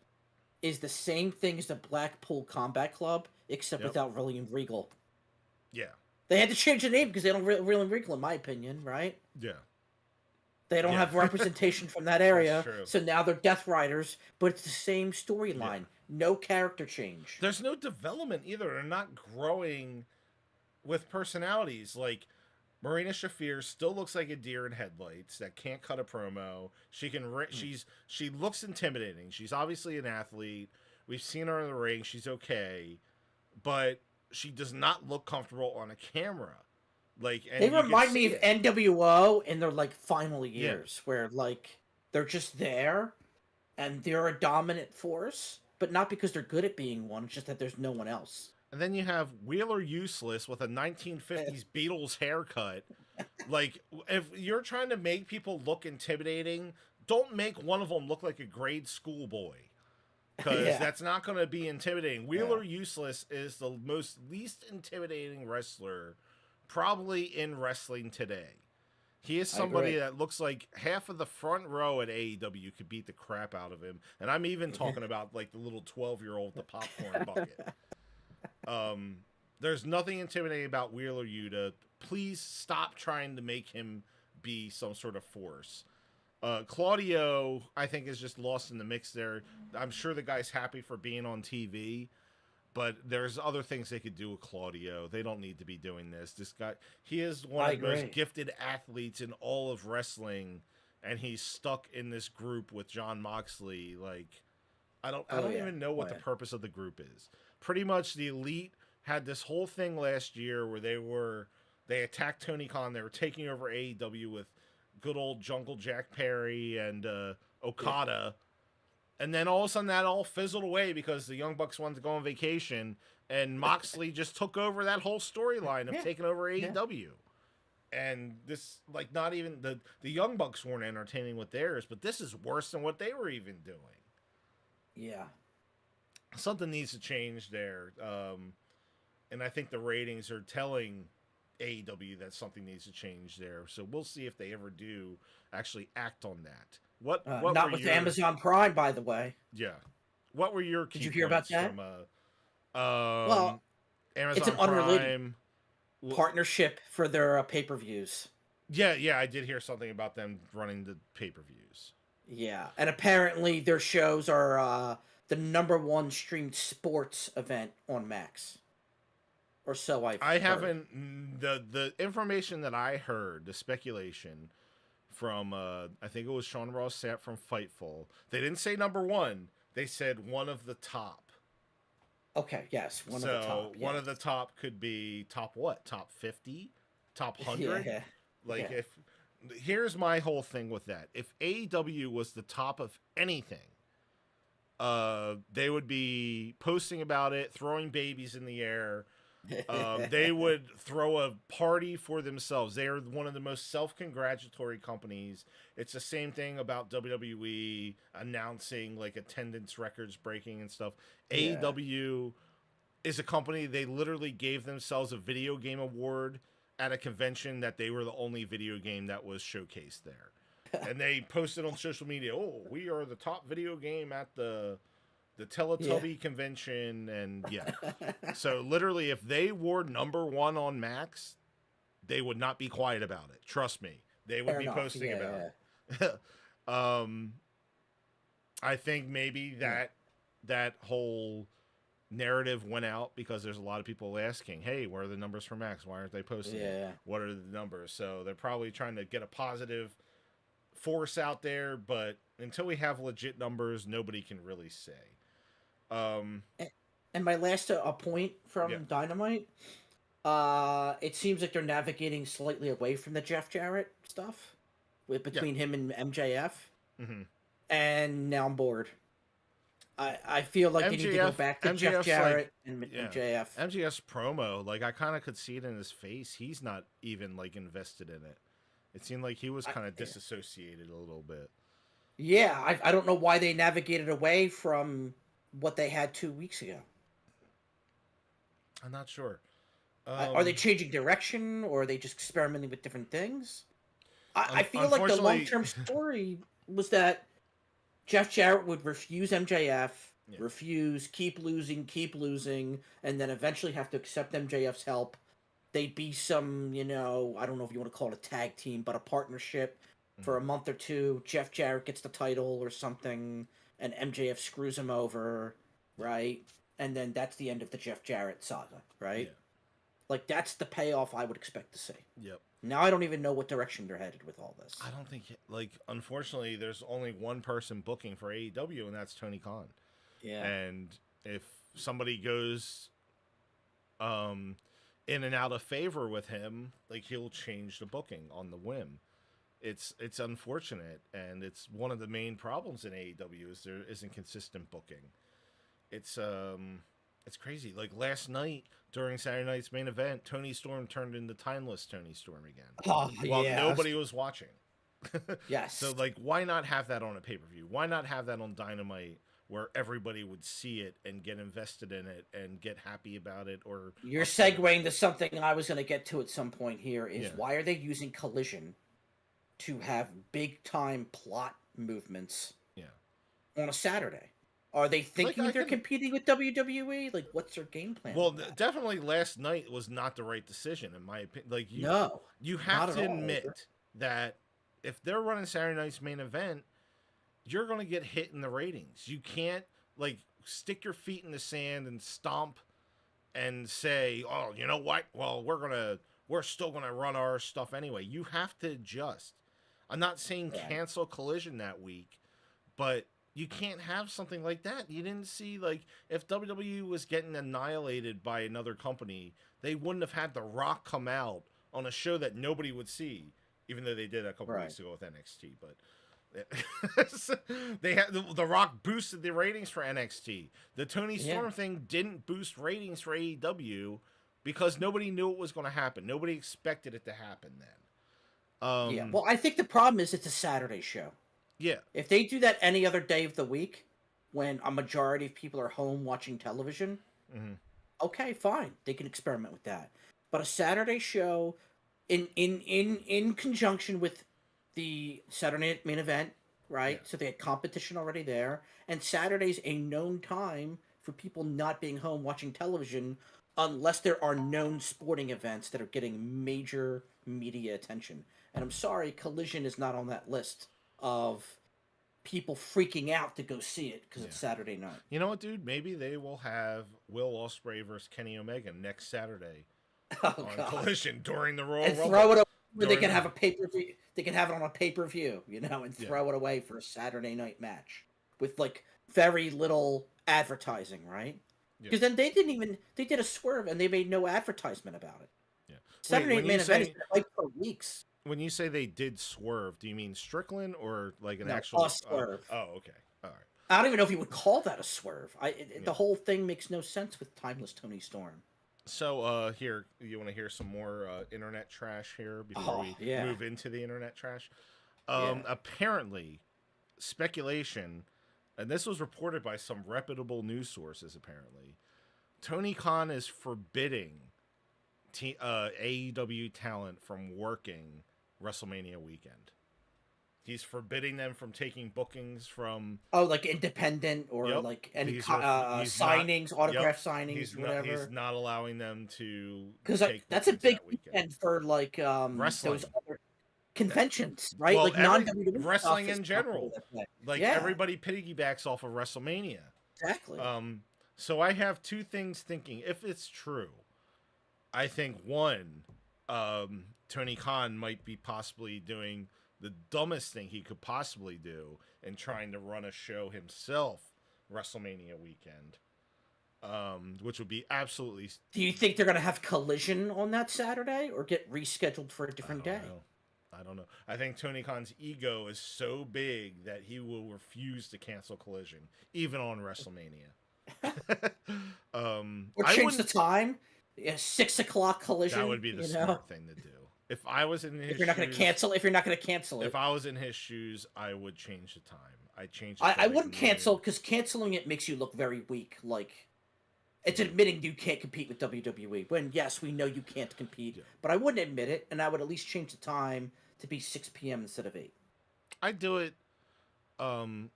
is the same thing as the Blackpool Combat Club, except without William Regal. Yeah. They had to change the name because they don't William Regal, in my opinion, right? Yeah. They don't have representation from that area, so now they're Death Riders, but it's the same storyline. Yeah. No character change. There's no development either. They're not growing with personalities. Like, Marina Shafir still looks like a deer in headlights that can't cut a promo. She can. She looks intimidating. She's obviously an athlete. We've seen her in the ring. She's okay, but she does not look comfortable on a camera. Like, and they remind me of NWO in their like final years, where like they're just there, and they're a dominant force, but not because they're good at being one. It's just that there's no one else. And then you have Wheeler Useless with a 1950s Beatles haircut. Like, if you're trying to make people look intimidating, don't make one of them look like a grade school boy. Because that's not going to be intimidating. Wheeler Useless is the least intimidating wrestler probably in wrestling today. He is somebody that looks like half of the front row at AEW could beat the crap out of him. And I'm even talking about like the little 12-year-old with the popcorn bucket. There's nothing intimidating about Wheeler Yuta. Please stop trying to make him be some sort of force. Claudio, I think, is just lost in the mix there. I'm sure the guy's happy for being on TV, but there's other things they could do with Claudio. They don't need to be doing this. This guy, he is one of the most gifted athletes in all of wrestling, and he's stuck in this group with Jon Moxley. Like, I don't even know what the purpose of the group is. Pretty much the Elite had this whole thing last year where they attacked Tony Khan. They were taking over AEW with good old Jungle Jack Perry and Okada. And then all of a sudden that all fizzled away because the Young Bucks wanted to go on vacation, and Moxley just took over that whole storyline of taking over AEW. And this, like, not even the Young Bucks weren't entertaining with theirs, but this is worse than what they were even doing. Yeah. Something needs to change there. And I think the ratings are telling AEW that something needs to change there. So we'll see if they ever do actually act on that. What not with Amazon Prime, by the way. Yeah. What were your key Did you hear about that? From, well, Amazon it's an Prime unrelated partnership for their pay-per-views. Yeah, I did hear something about them running the pay-per-views. Yeah, and apparently their shows are the #1 streamed sports event on Max. Or so I haven't the information that I heard, the speculation from I think it was Sean Ross Sapp from Fightful. They didn't say #1. They said one of the top. Okay, yes, one of the top. So one of the top could be top what? Top 50? Top 100? Yeah. Like if here's my whole thing with that. If AEW was the top of anything, they would be posting about it, throwing babies in the air. They would throw a party for themselves. They are one of the most self-congratulatory companies. It's the same thing about WWE announcing like attendance records breaking and stuff. Yeah. AEW is a company, they literally gave themselves a video game award at a convention that they were the only video game that was showcased there. And they posted on social media, "Oh, we are the top video game at the Teletubby convention," and so literally if they were #1 on Max, they would not be quiet about it. Trust me, they would be posting about it. I think maybe that whole narrative went out because there's a lot of people asking, "Hey, where are the numbers for Max? Why aren't they posting it? Yeah. What are the numbers?" So they're probably trying to get a positive force out there, but until we have legit numbers, nobody can really say. Um, And my last point yeah, from Dynamite, it seems like they're navigating slightly away from the Jeff Jarrett stuff with yeah. between him and MJF, Mm-hmm. and now I'm bored. I feel like they need to go MJF, back to Jeff MJF's like, Jarrett and yeah, MJF. MJF's promo, like I kind of could see it in his face. He's not even like invested in it. It seemed like he was kind of disassociated a little bit. Yeah, I don't know why they navigated away from what they had 2 weeks ago. I'm not sure. Are they changing direction, or are they just experimenting with different things? I feel like the unfortunately, long-term story was that Jeff Jarrett would refuse MJF, yeah, refuse, keep losing, and then eventually have to accept MJF's help. They'd be some, I don't know if you want to call it a tag team, but a partnership for a mhm, month or two. Jeff Jarrett gets the title or something, and MJF screws him over, right? And then that's the end of the Jeff Jarrett saga, right? yeah, Like, that's the payoff I would expect to see. yep. Now I don't even know what direction they're headed with all this. I don't think like unfortunately there's only one person booking for AEW and that's Tony Khan. Yeah. And if somebody goes um in and out of favor with him, like he'll change the booking on the whim. It's unfortunate and it's one of the main problems in AEW is there isn't consistent booking. It's it's crazy. Like last night during Saturday night's main event, Tony Storm turned into timeless Tony Storm again Oh, while yeah. nobody was watching. So Yes. like why not have that on a pay-per-view? Why not have that on Dynamite where everybody would see it and get invested in it and get happy about it or You're upset about segueing to something I was going to get to at some point here it? is Yeah. why are they using Collision to have big time plot movements Yeah. on a Saturday? Are they Like thinking I they're can competing with WWE? Like, what's their game plan well with that? definitely last night was not the right decision in my opinion. Like No, you not have at to all. admit that if they're running Saturday night's main event, you're going to get hit in the ratings. You can't like stick your feet in the sand and stomp and say, "Oh, you know what? Well, we're still going to run our stuff anyway." You have to adjust. I'm not saying Right. cancel Collision that week, but you can't have something like that. You didn't see like if WWE was getting annihilated by another company, they wouldn't have had The Rock come out on a show that nobody would see, even though they did a couple Right. weeks ago with NXT. But they had the Rock boosted the ratings for NXT. The Tony Yeah. Storm thing didn't boost ratings for AEW because nobody knew it was going to happen. Nobody expected it to happen then. Yeah. Well, I think the problem is it's a Saturday show. Yeah, If they do that any other day of the week, when a majority of people are home watching television, mm-hmm. okay, fine. They can experiment with that. But a Saturday show in conjunction with the Saturday Night Main Event, Yeah, right? So they had competition already there, and Saturday's a known time for people not being home watching television unless there are known sporting events that are getting major media attention. And I'm sorry, Collision is not on that list of people freaking out to go see it because it's yeah. Saturday night. You know what, dude? Maybe they will have Will Ospreay versus Kenny Omega next Saturday Oh on God! Collision during the Royal And Rumble. throw it away where they During can the have a pay per view. They can have it on a pay per view, and yeah, throw it away for a Saturday night match with like very little advertising, right? yeah, Because then they did a swerve and they made no advertisement about it. yeah. Wait, Saturday night main event has been like for weeks. when you say they did swerve, do you mean Strickland or like an No, a actual? swerve. Oh, okay, all right. I don't even know if you would call that a swerve. Yeah. The whole thing makes no sense with timeless Tony Storm. So, here, you want to hear some more internet trash here before Oh we yeah, move into the internet trash? yeah. Apparently, speculation, and this was reported by some reputable news sources. Apparently, Tony Khan is forbidding AEW talent from working WrestleMania weekend. He's forbidding them from taking bookings from. Oh, like independent or Yep. like any He's not. signings, Yep. autograph signings, He's whatever. not allowing them to Because take that's a bookings big that weekend. weekend for like those Wrestling. other conventions, right? Well, Like non every WWE stuff wrestling is in popular general. that way. Like Yeah, everybody piggybacks off of WrestleMania. exactly. Um, So I have two things thinking. If it's true, I think one, Tony Khan might be possibly doing the dumbest thing he could possibly do and trying to run a show himself WrestleMania weekend, which would be absolutely. Do you think they're gonna have Collision on that Saturday, or get rescheduled for a I different don't day? know. I don't know. I think Tony Khan's ego is so big that he will refuse to cancel Collision, even on WrestleMania. Or I change the wouldn't. time? Yeah, 6 o'clock That Collision. would be the You know, smart thing to do. If I was in if his you're not gonna shoes, cancel, if you're not gonna cancel if it, I was in his shoes, I would change the time. I'd change it to I like wouldn't cancel noon. because canceling it makes you look very weak. Like it's Yeah, admitting you can't compete with WWE. When yes, we know you can't compete, yeah. but I wouldn't admit it, and I would at least change the time to be 6 p.m. instead of 8, I'd do it. Um,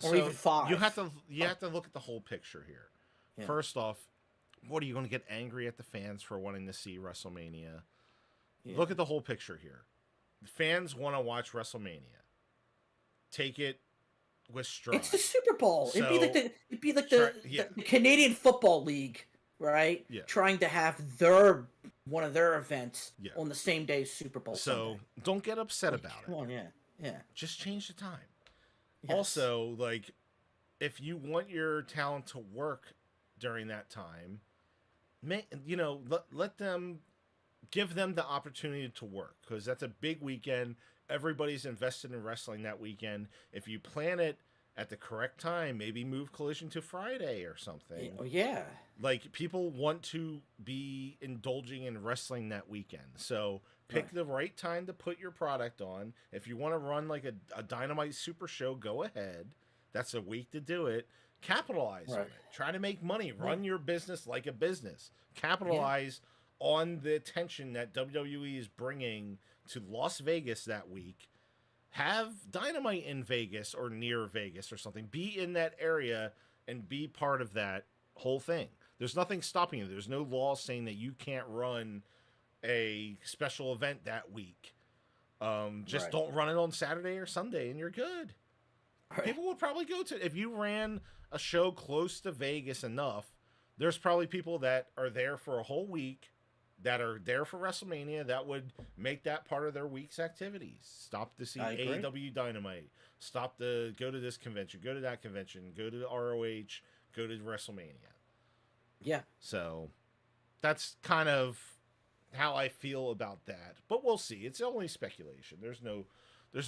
or even so 5. you have to look at the whole picture here. Yeah, First off, what are you going to get angry at the fans for wanting to see WrestleMania? yeah. Look at the whole picture here. The fans want to watch WrestleMania. Take it with stride. It's the Super Bowl. So it'd be like try, yeah, the Canadian Football League, right? yeah, Trying to have their one of their events yeah. on the same day as Super Bowl So Sunday. don't get upset Like, about come it. on, yeah, yeah, Just change the time. yes, Also, like, if you want your talent to work during that time, let them give them the opportunity to work because that's a big weekend. Everybody's invested in wrestling that weekend. If you plan it at the correct time, maybe move Collision to Friday or something. oh yeah, Like people want to be indulging in wrestling that weekend. So right, pick the right time to put your product on. If you want to run like a Dynamite Super Show, go ahead. That's a week to do it. Capitalize on right, it. Try to make money. yeah, Run your business like a business. yeah, Capitalize on the attention that WWE is bringing to Las Vegas that week. Have Dynamite in Vegas or near Vegas or something. Be in that area and be part of that whole thing. There's nothing stopping you. There's no law saying that you can't run a special event that week. Just right, don't run it on Saturday or Sunday and you're good. right, People would probably go to if you ran a show close to Vegas enough. There's probably people that are there for a whole week that are there for WrestleMania that would make that part of their week's activities. Stop to see I agree. AEW Dynamite. Stop to go to this convention, go to that convention, go to the ROH, go to WrestleMania. Yeah, So that's kind of how I feel about that. But we'll see. It's only speculation. There's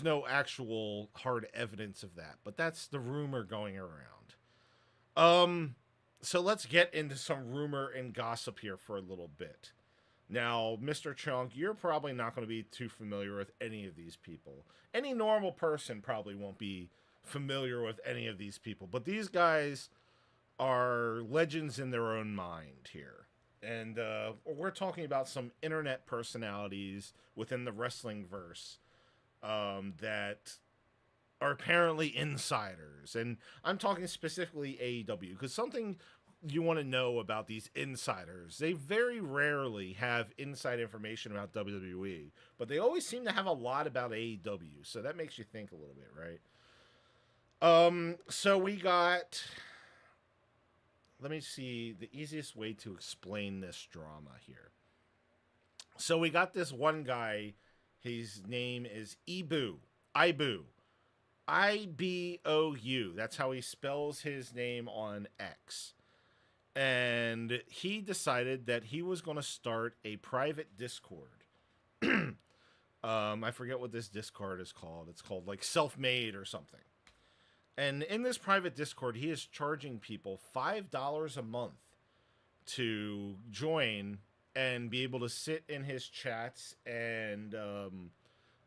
no actual hard evidence of that. But that's the rumor going around. So let's get into some rumor and gossip here for a little bit. Now, Mr. Chunk, you're probably not going to be too familiar with any of these people. Any normal person probably won't be familiar with any of these people, but these guys are legends in their own mind here. And we're talking about some internet personalities within the wrestling verse that are apparently insiders. And I'm talking specifically AEW because something you want to know about these insiders. They very rarely have inside information about WWE, but they always seem to have a lot about AEW. So that makes you think a little bit, right? So we got, let me see the easiest way to explain this drama here. So we got this one guy, his name is Ibu. Ibou. That's how he spells his name on X. And he decided that he was going to start a private Discord. I forget what this Discord is called. It's called like Self-Made or something. And in this private Discord, he is charging people $5 a month to join and be able to sit in his chats and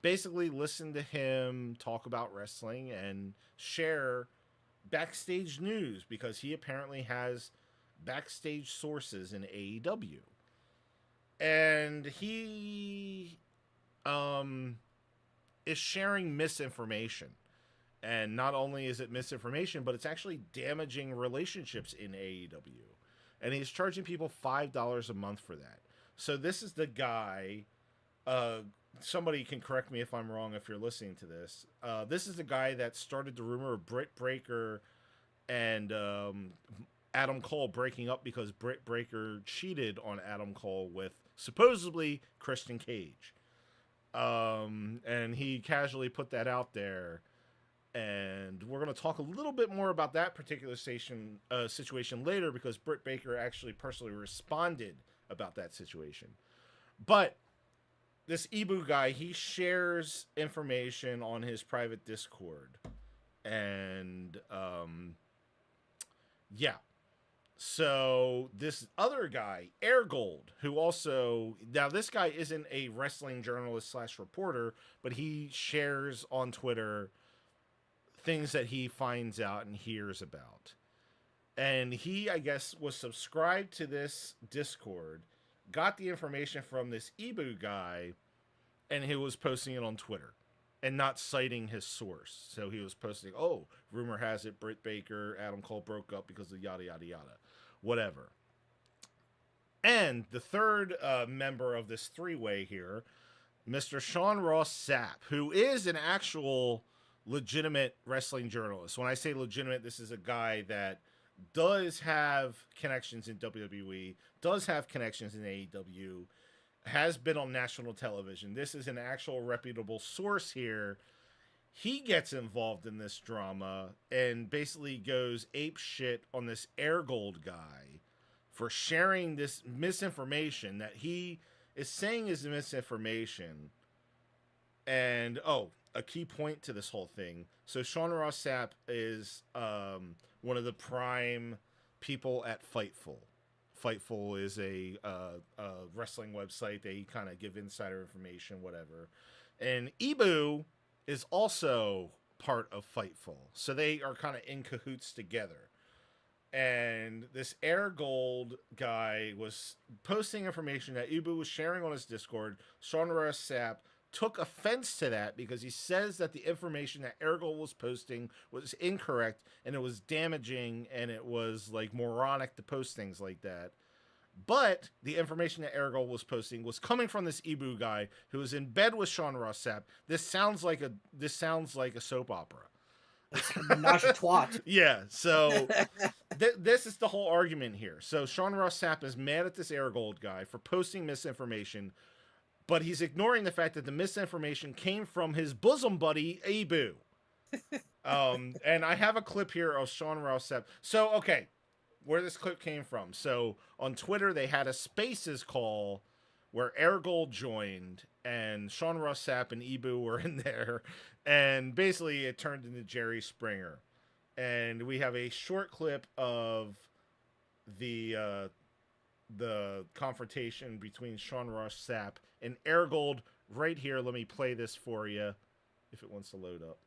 basically listen to him talk about wrestling and share backstage news because he apparently has backstage sources in AEW. And he is sharing misinformation. And not only is it misinformation, but it's actually damaging relationships in AEW. And he's charging people $5 a month for that. So this is the guy. Somebody can correct me if I'm wrong if you're listening to this. This is the guy that started the rumor of Britt Breaker and Adam Cole breaking up because Britt Baker cheated on Adam Cole with supposedly Christian Cage. And he casually put that out there. And we're going to talk a little bit more about that particular situation later because Britt Baker actually personally responded about that situation. But this Ibu guy, he shares information on his private Discord. And, yeah. So this other guy, Air Gold, who also, now this guy isn't a wrestling journalist / reporter, but he shares on Twitter things that he finds out and hears about. And he, I guess, was subscribed to this Discord, got the information from this Ibu guy, and he was posting it on Twitter and not citing his source. So he was posting, oh, rumor has it Britt Baker, Adam Cole broke up because of yada, yada, yada. Whatever. And the third member of this three-way here, Mr. Sean Ross Sapp, who is an actual legitimate wrestling journalist. When I say legitimate, this is a guy that does have connections in WWE, does have connections in AEW, has been on national television. This is an actual reputable source here. He gets involved in this drama and basically goes ape shit on this Air Gold guy for sharing this misinformation that he is saying is misinformation. And, a key point to this whole thing. So Sean Ross Sapp is one of the prime people at Fightful. Fightful is a wrestling website. They kind of give insider information, whatever. And Ibu is also part of Fightful. So they are kind of in cahoots together. And this Air Gold guy was posting information that Ibu was sharing on his Discord. Sean Ross Sapp took offense to that because he says that the information that Air Gold was posting was incorrect and it was damaging and it was like moronic to post things like that. But the information that Air Gold was posting was coming from this Ibu guy who was in bed with Sean Ross Sapp. This sounds like a soap opera. Menage a twat. Yeah, so this is the whole argument here. So Sean Ross Sapp is mad at this Air Gold guy for posting misinformation, but he's ignoring the fact that the misinformation came from his bosom buddy, Ibu. And I have a clip here of Sean Ross Sapp. So, okay, where this clip came from. So, on Twitter, they had a Spaces call where Air Gold joined, and Sean Ross Sapp and Ibu were in there. And basically, it turned into Jerry Springer. And we have a short clip of the confrontation between Sean Ross Sapp and Air Gold right here. Let me play this for you if it wants to load up.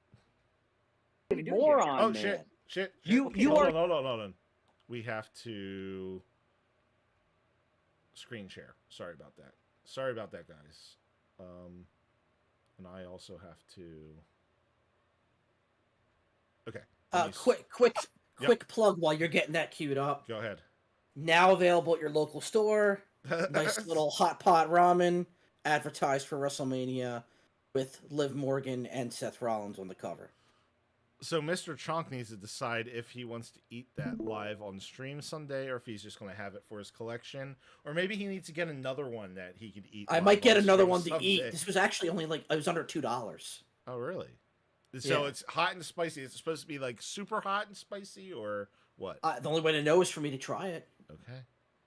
Moron, oh, man. Shit. You hold on. We have to screen share. Sorry about that, guys. And I also have to. Okay. Quick plug while you're getting that queued up. Go ahead. Now available at your local store. Nice little hot pot ramen advertised for WrestleMania with Liv Morgan and Seth Rollins on the cover. So Mr. Chonk needs to decide if he wants to eat that live on stream Sunday or if he's just going to have it for his collection. Or maybe he needs to get another one that he could eat. I might get another one to eat. This was actually only it was under $2. Oh, really? So Yeah. It's hot and spicy. Is it supposed to be like super hot and spicy or what? The only way to know is for me to try it. Okay.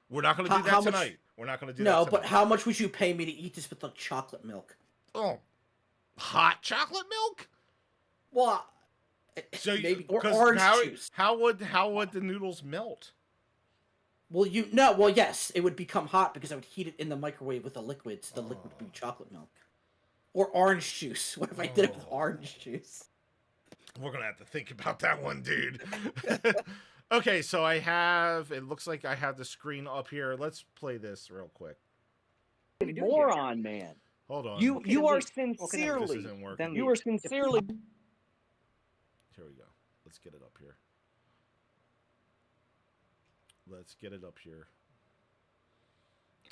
We're not going to do that tonight. We're not going to do that tonight. No, but how much would you pay me to eat this with like chocolate milk? Oh, hot chocolate milk? Well, so maybe or orange juice. How would the noodles melt? Well, yes, it would become hot because I would heat it in the microwave with a liquid, so the liquid would be chocolate milk. Or orange juice. What if I did it with orange juice? We're gonna have to think about that one, dude. Okay, so it looks like I have the screen up here. Let's play this real quick. Moron, man. Hold on. You are sincerely. This isn't working. You are sincerely. Here we go. Let's get it up here.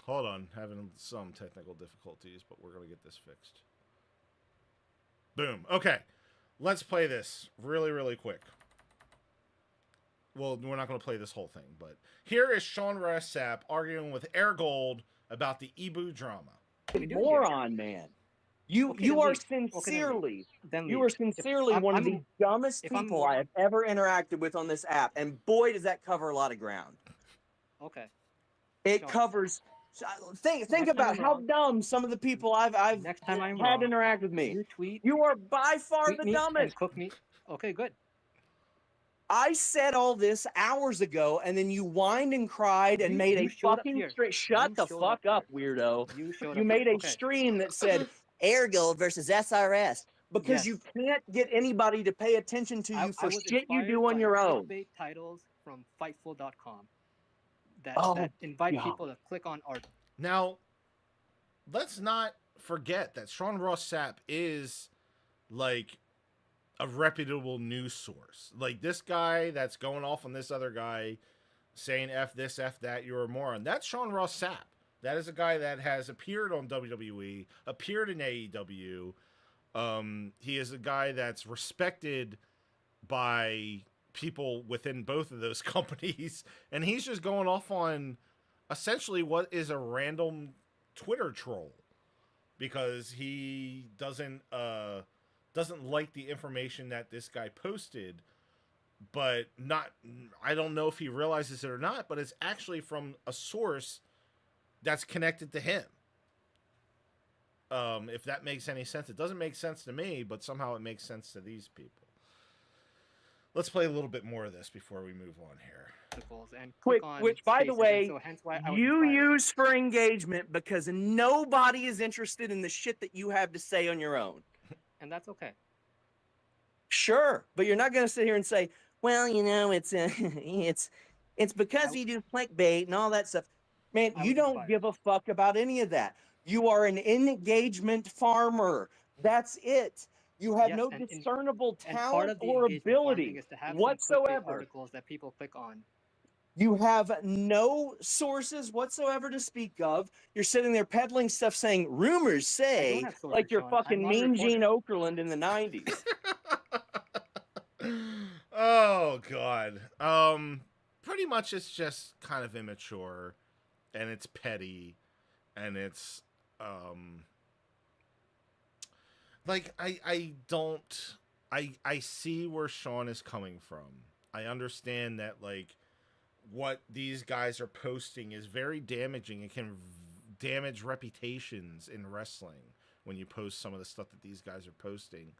Hold on. Having some technical difficulties, but we're going to get this fixed. Boom. Okay. Let's play this really, really quick. well, we're not going to play this whole thing, but here is Sean Ross Sapp arguing with Air Gold about the Ibu drama. Moron, man. You Okay, you then are leave. Okay, sincerely then you leave. are sincerely one of the dumbest if I'm- people I have ever interacted with on this app, and boy, does that cover a lot of ground. Okay. It Sean. covers. Think Next time about I'm how wrong. dumb some of the people I've Next time I'm had wrong, interact with me. You tweet. You are by far Tweet the me dumbest. and cook me. Okay, good. I said all this hours ago, and then you whined and cried and made a showed up fucking here. stream. Shut You the showed fuck up, here. weirdo. You showed You up made here. a Okay. stream that said Airgold versus SRS because Yes. you can't get anybody to pay attention to you I for was shit you do inspired on by your own. clickbait titles from Fightful.com that, Oh, that invite God. people to click on art. Now, let's not forget that Sean Ross Sapp is like a reputable news source. Like this guy that's going off on this other guy saying F this, F that, you're a moron. That's Sean Ross Sapp. That is a guy that has appeared on WWE, appeared in AEW. He is a guy that's respected by people within both of those companies, and he's just going off on essentially what is a random Twitter troll because he doesn't like the information that this guy posted, but I don't know if he realizes it or not, but it's actually from a source that's connected to him. If that makes any sense. It doesn't make sense to me, but somehow it makes sense to these people. Let's play a little bit more of this before we move on here. And click on Which, by the spaces, way, so hence why I was you inspired. use for engagement because nobody is interested in the shit that you have to say on your own. And that's okay. Sure, but you're not going to sit here and say, well, you know, it's because you do clickbait and all that stuff. Man, you don't give a fuck about any of that. You are an engagement farmer. That's it. You have no discernible talent or ability whatsoever. Articles that people click on. You have no sources whatsoever to speak of. You're sitting there peddling stuff saying, rumors say, sources, like you're fucking Mean Gene Okerlund in the 90s. Oh, God. Pretty much it's just kind of immature, and it's petty, and it's, like, I see where Sean is coming from. I understand that, like, what these guys are posting is very damaging. It can damage reputations in wrestling when you post some of the stuff that these guys are posting.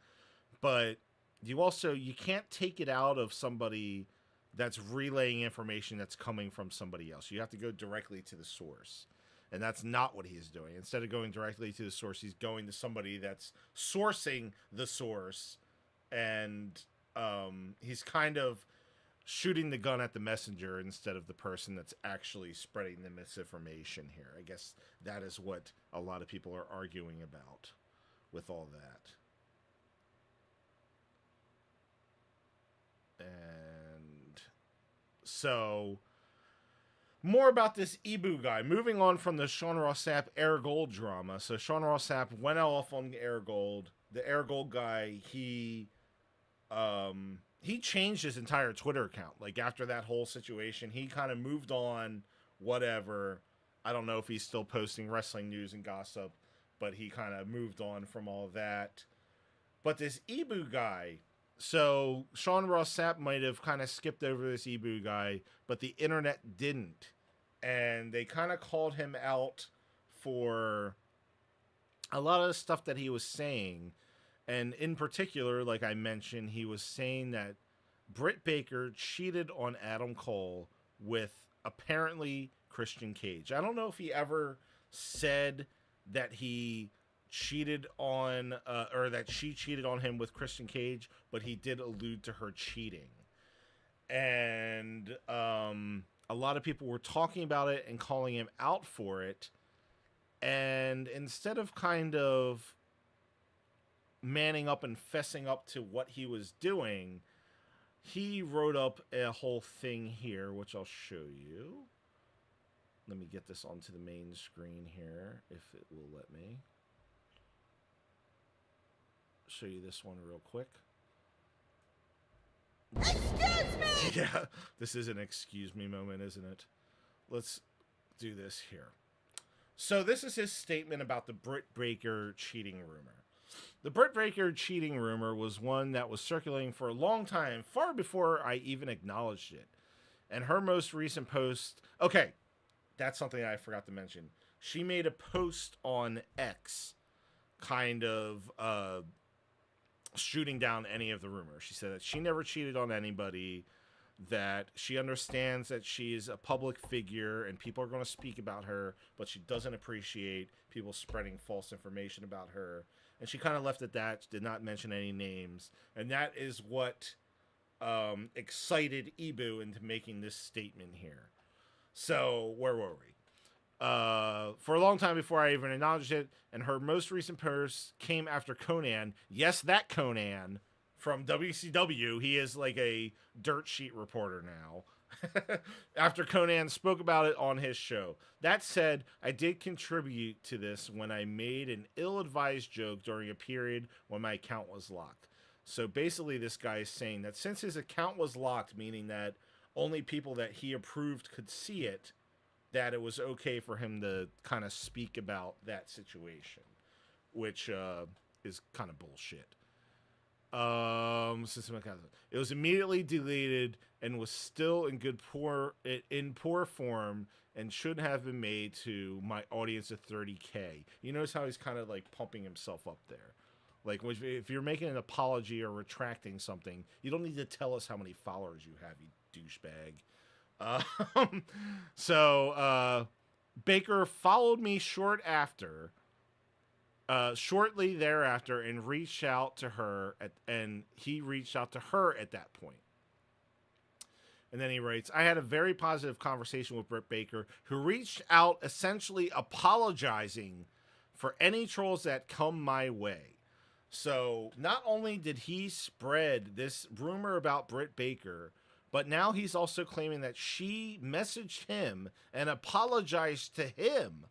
But you can't take it out of somebody that's relaying information that's coming from somebody else. You have to go directly to the source. And that's not what he's doing. Instead of going directly to the source, he's going to somebody that's sourcing the source. And he's kind of shooting the gun at the messenger instead of the person that's actually spreading the misinformation here. I guess that is what a lot of people are arguing about with all that. And so, more about this Ibu guy. Moving on from the Sean Ross Sapp Air Gold drama. So Sean Ross Sapp went off on Air Gold. The Air Gold guy, he changed his entire Twitter account. Like, after that whole situation, he kind of moved on, whatever. I don't know if he's still posting wrestling news and gossip, but he kind of moved on from all that. But this Ibu guy, so Sean Ross Sapp might have kind of skipped over this Ibu guy, but the internet didn't. And they kind of called him out for a lot of the stuff that he was saying. And in particular, like I mentioned, he was saying that Britt Baker cheated on Adam Cole with apparently Christian Cage. I don't know if he ever said that he cheated on, or that she cheated on him with Christian Cage, but he did allude to her cheating. And a lot of people were talking about it and calling him out for it. And instead of kind of manning up and fessing up to what he was doing, he wrote up a whole thing here, which I'll show you. Let me get this onto the main screen here, if it will let me. Show you this one real quick. Excuse Yeah, this is an excuse me moment, isn't it? Let's do this here. So this is his statement about the Britt Baker cheating rumor. The Britt Baker cheating rumor was one that was circulating for a long time, far before I even acknowledged it. And her most recent post, okay, that's something I forgot to mention. She made a post on X, kind of shooting down any of the rumors. She said that she never cheated on anybody, that she understands that she's a public figure and people are going to speak about her, but she doesn't appreciate people spreading false information about her. And she kind of left it at that, did not mention any names. And that is what excited Ibu into making this statement here. So, where were we? For a long time before I even acknowledged it, and her most recent post came after Conan. Yes, that Conan from WCW. He is like a dirt sheet reporter now. After Conan spoke about it on his show. That said, I did contribute to this when I made an ill-advised joke during a period when my account was locked. So basically this guy is saying that since his account was locked, meaning that only people that he approved could see it, that it was okay for him to kind of speak about that situation, which is kind of bullshit. It was immediately deleted and was still in poor form and should have been made to my audience of 30K. You notice how he's kind of like pumping himself up there. Like if you're making an apology or retracting something, you don't need to tell us how many followers you have, you douchebag. So Baker followed me shortly thereafter, and reached out to her, and he reached out to her at that point. And then he writes, I had a very positive conversation with Britt Baker, who reached out essentially apologizing for any trolls that come my way. So not only did he spread this rumor about Britt Baker, but now he's also claiming that she messaged him and apologized to him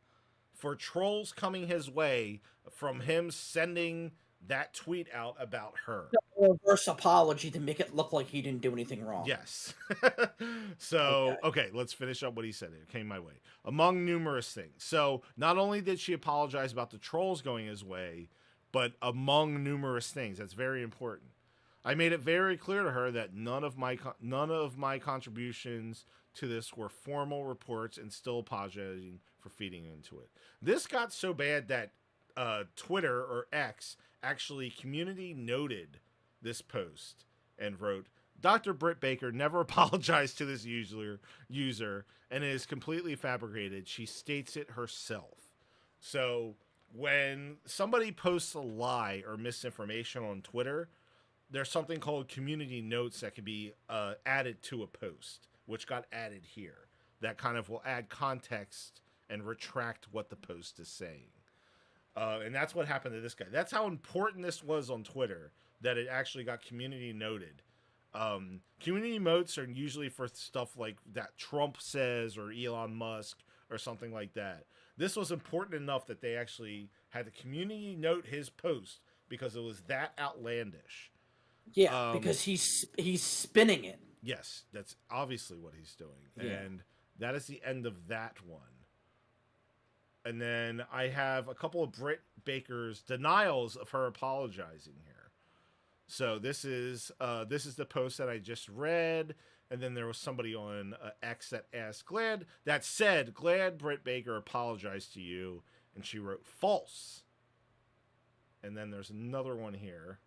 for trolls coming his way from him sending that tweet out about her. A reverse apology to make it look like he didn't do anything wrong. Yes. So, okay, let's finish up what he said. It came my way. Among numerous things. So, not only did she apologize about the trolls going his way, but among numerous things. That's very important. I made it very clear to her that none of my contributions to this were formal reports, and still apologizing for feeding into it. This got so bad that Twitter or X actually community noted this post and wrote, Dr. Britt Baker never apologized to this user and is completely fabricated. She states it herself. So when somebody posts a lie or misinformation on Twitter, there's something called community notes that can be added to a post, which got added here. That kind of will add context and retract what the post is saying. And that's what happened to this guy. That's how important this was on Twitter, that it actually got community noted. Community notes are usually for stuff like that Trump says or Elon Musk or something like that. This was important enough that they actually had the community note his post because it was that outlandish. Yeah, because he's spinning it. Yes, that's obviously what he's doing. Yeah. And that is the end of that one. And then I have a couple of Britt Baker's denials of her apologizing here. So this is the post that I just read, and then there was somebody on X that asked, glad Britt Baker apologized to you, and she wrote false. And then there's another one here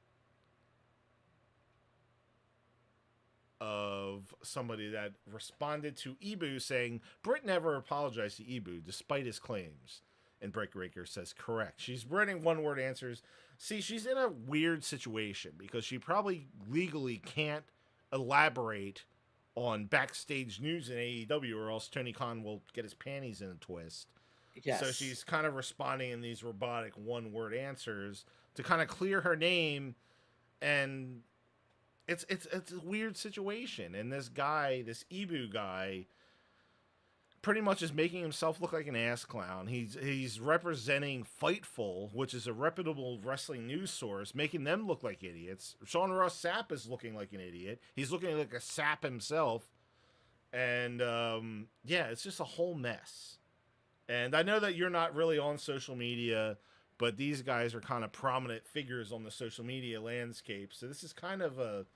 of somebody that responded to Ibu saying, Britt never apologized to Ibu despite his claims. And Britt Baker says, correct. She's writing one-word answers. See, she's in a weird situation because she probably legally can't elaborate on backstage news in AEW or else Tony Khan will get his panties in a twist. Yes. So she's kind of responding in these robotic one-word answers to kind of clear her name, and it's a weird situation. And this guy, this Ibu guy, pretty much is making himself look like an ass clown. He's representing Fightful, which is a reputable wrestling news source, making them look like idiots. Sean Ross Sapp is looking like an idiot. He's looking like a sap himself. And yeah, it's just a whole mess. And I know that you're not really on social media, but these guys are kind of prominent figures on the social media landscape. So this is kind of a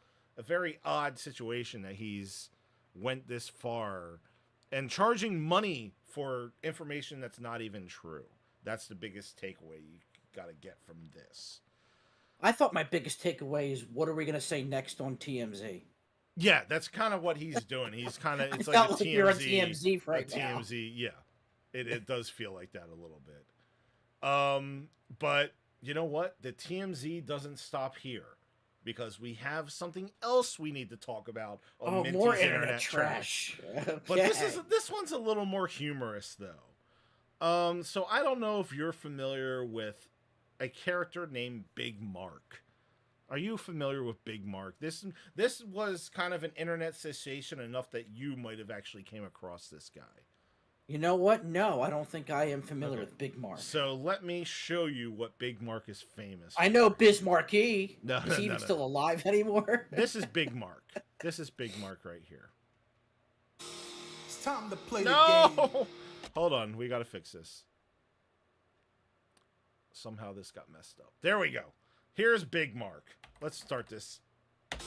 very odd situation that he's went this far and charging money for information that's not even true. That's the biggest takeaway you got to get from this. I thought my biggest takeaway is, what are we going to say next on TMZ? Yeah, that's kind of what he's doing. He's kind of, it's I like felt a like you're on TMZ, TMZ right a now. TMZ, yeah. It does feel like that a little bit. But you know what? The TMZ doesn't stop here, because we have something else we need to talk about on Minty's more internet trash. Okay. But this one's a little more humorous though. So I don't know if you're familiar with a character named Big Mark. Are you familiar with Big Mark? This was kind of an internet sensation enough that you might have actually came across this guy. You know what? No, I don't think I am familiar with Big Mark. So let me show you what Big Mark is famous for. I know Bismarcky. No, is he even still alive anymore? This is Big Mark. This is Big Mark right here. It's time to play the game. Hold on, we gotta fix this. Somehow this got messed up. There we go. Here's Big Mark. Let's start this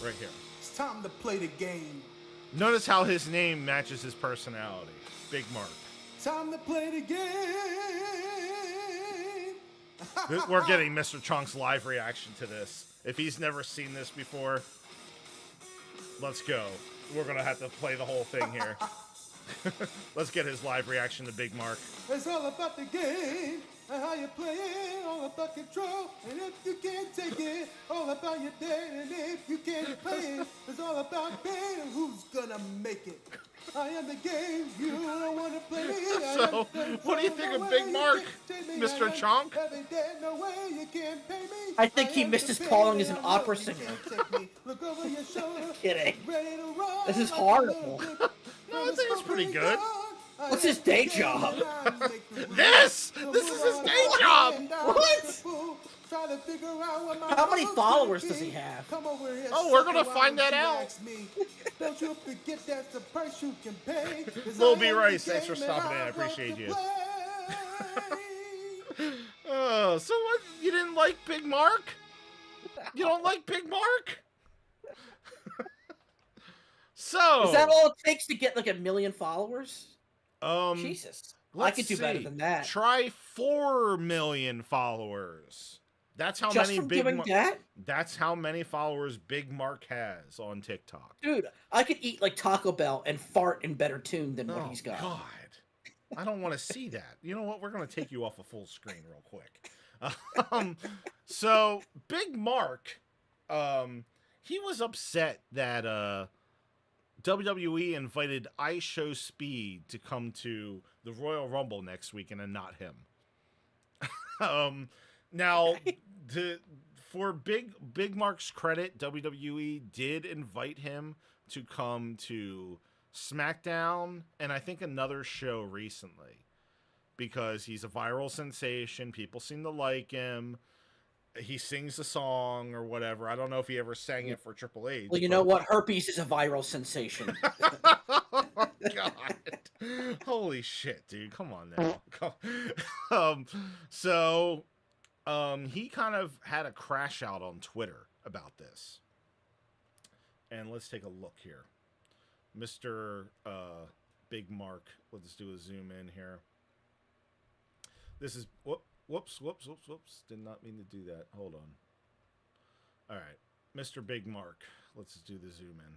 right here. It's time to play the game. Notice how his name matches his personality. Big Mark. Time to play the game. We're getting Mr. Chunk's live reaction to this. If he's never seen this before, let's go. We're going to have to play the whole thing here. Let's get his live reaction to Big Mark. It's all about the game and how you play it, all about control. And if you can't take it, all about your day. And if you can't play it, it's all about pain and who's gonna make it. I am the game, you don't want to play me. So, what do you think of Big Mark, Mr. Chonk? I think he missed his calling as an opera singer. Kidding. This is horrible. No, I think it's pretty good. What's his day job? This is his day job. What? How many followers does he have? Oh, we're gonna find that out. Lil B. Rice, thanks for stopping in. I appreciate you. So what? You didn't like Big Mark? You don't like Big Mark? So is that all it takes to get like 1 million followers? Jesus, I could do see. better than that. Try 4 million followers. That's how Just many from Big doing that? That's how many followers Big Mark has on TikTok. Dude, I could eat like Taco Bell and fart in better tune than what he's got. God, I don't want to see that. You know what? We're gonna take you off a full screen real quick. So Big Mark, he was upset that WWE invited IShowSpeed to come to the Royal Rumble next week and not him. Now, for Big Mark's credit, WWE did invite him to come to SmackDown and I think another show recently, because he's a viral sensation. People seem to like him. He sings a song or whatever. I don't know if he ever sang it for Triple H. Well, you know what? Herpes is a viral sensation. Oh, God. Holy shit, dude. Come on now. He kind of had a crash out on Twitter about this. And let's take a look here. Mr. Big Mark. Let's do a zoom in here. This is... Whoops. Did not mean to do that. Hold on. All right. Mr. Big Mark. Let's do the zoom in.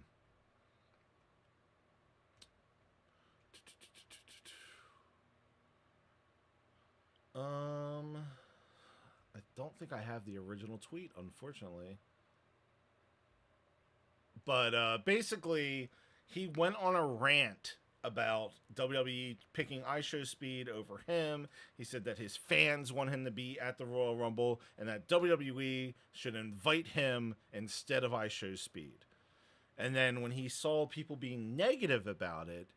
I don't think I have the original tweet, unfortunately. But basically, he went on a rant about WWE picking IShowSpeed over him. He said that his fans want him to be at the Royal Rumble and that WWE should invite him instead of IShowSpeed. And then when he saw people being negative about it,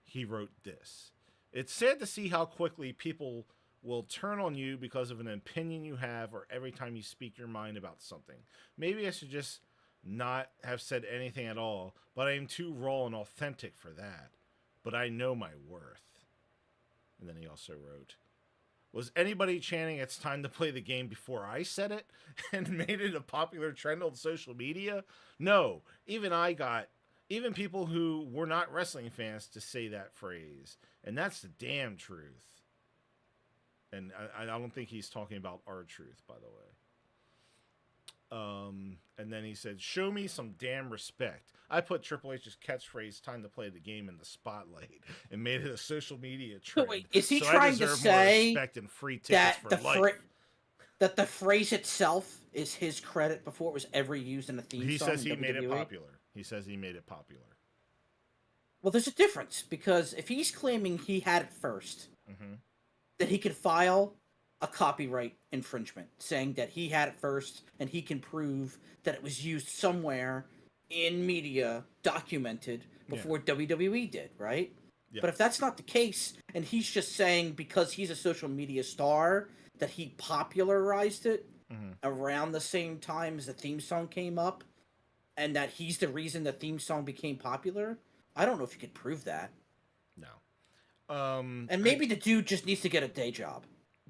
he wrote this. It's sad to see how quickly people will turn on you because of an opinion you have or every time you speak your mind about something. Maybe I should just not have said anything at all, but I am too raw and authentic for that. But I know my worth. And then he also wrote, was anybody chanting it's time to play the game before I said it and made it a popular trend on social media? No, even people who were not wrestling fans to say that phrase. And that's the damn truth. And I don't think he's talking about our truth, by the way. And then he said, show me some damn respect. I put Triple H's catchphrase, time to play the game, in the spotlight and made it a social media trend. Wait, is he so trying I to deserve say more respect and free tickets that for life? that the phrase itself is his credit before it was ever used in a theme He song? says he in made it WWE? popular. He says he made it popular. Well, there's a difference, because if he's claiming he had it first, Mm-hmm. then he could file a copyright infringement saying that he had it first and he can prove that it was used somewhere in media, documented, before WWE did, right? Yeah. But if that's not the case, and he's just saying because he's a social media star that he popularized it around the same time as the theme song came up, and that he's the reason the theme song became popular, I don't know if you could prove that. No. And maybe the dude just needs to get a day job.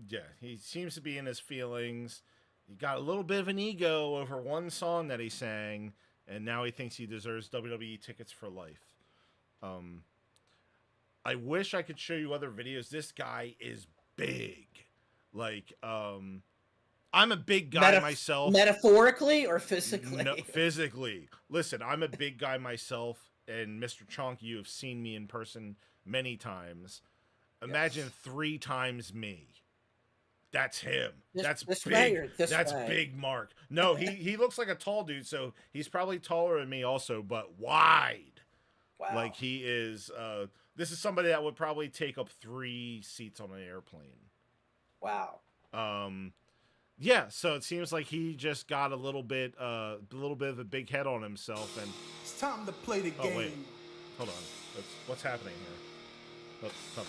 Yeah, he seems to be in his feelings. He got a little bit of an ego over one song that he sang, and now he thinks he deserves WWE tickets for life. I wish I could show you other videos. This guy is big. Like, I'm a big guy myself. Metaphorically or physically? No, physically. Listen, I'm a big guy myself, and Mr. Chonk, you have seen me in person many times. Imagine 3 times me. That's him. That's big. That's Big Mark. No, he looks like a tall dude, so he's probably taller than me also, but wide. Wow. Like he is. This is somebody that would probably take up 3 seats on an airplane. Wow. Yeah. So it seems like he just got a little bit of a big head on himself, and It's time to play the game. Oh wait, hold on. What's happening here? Oh,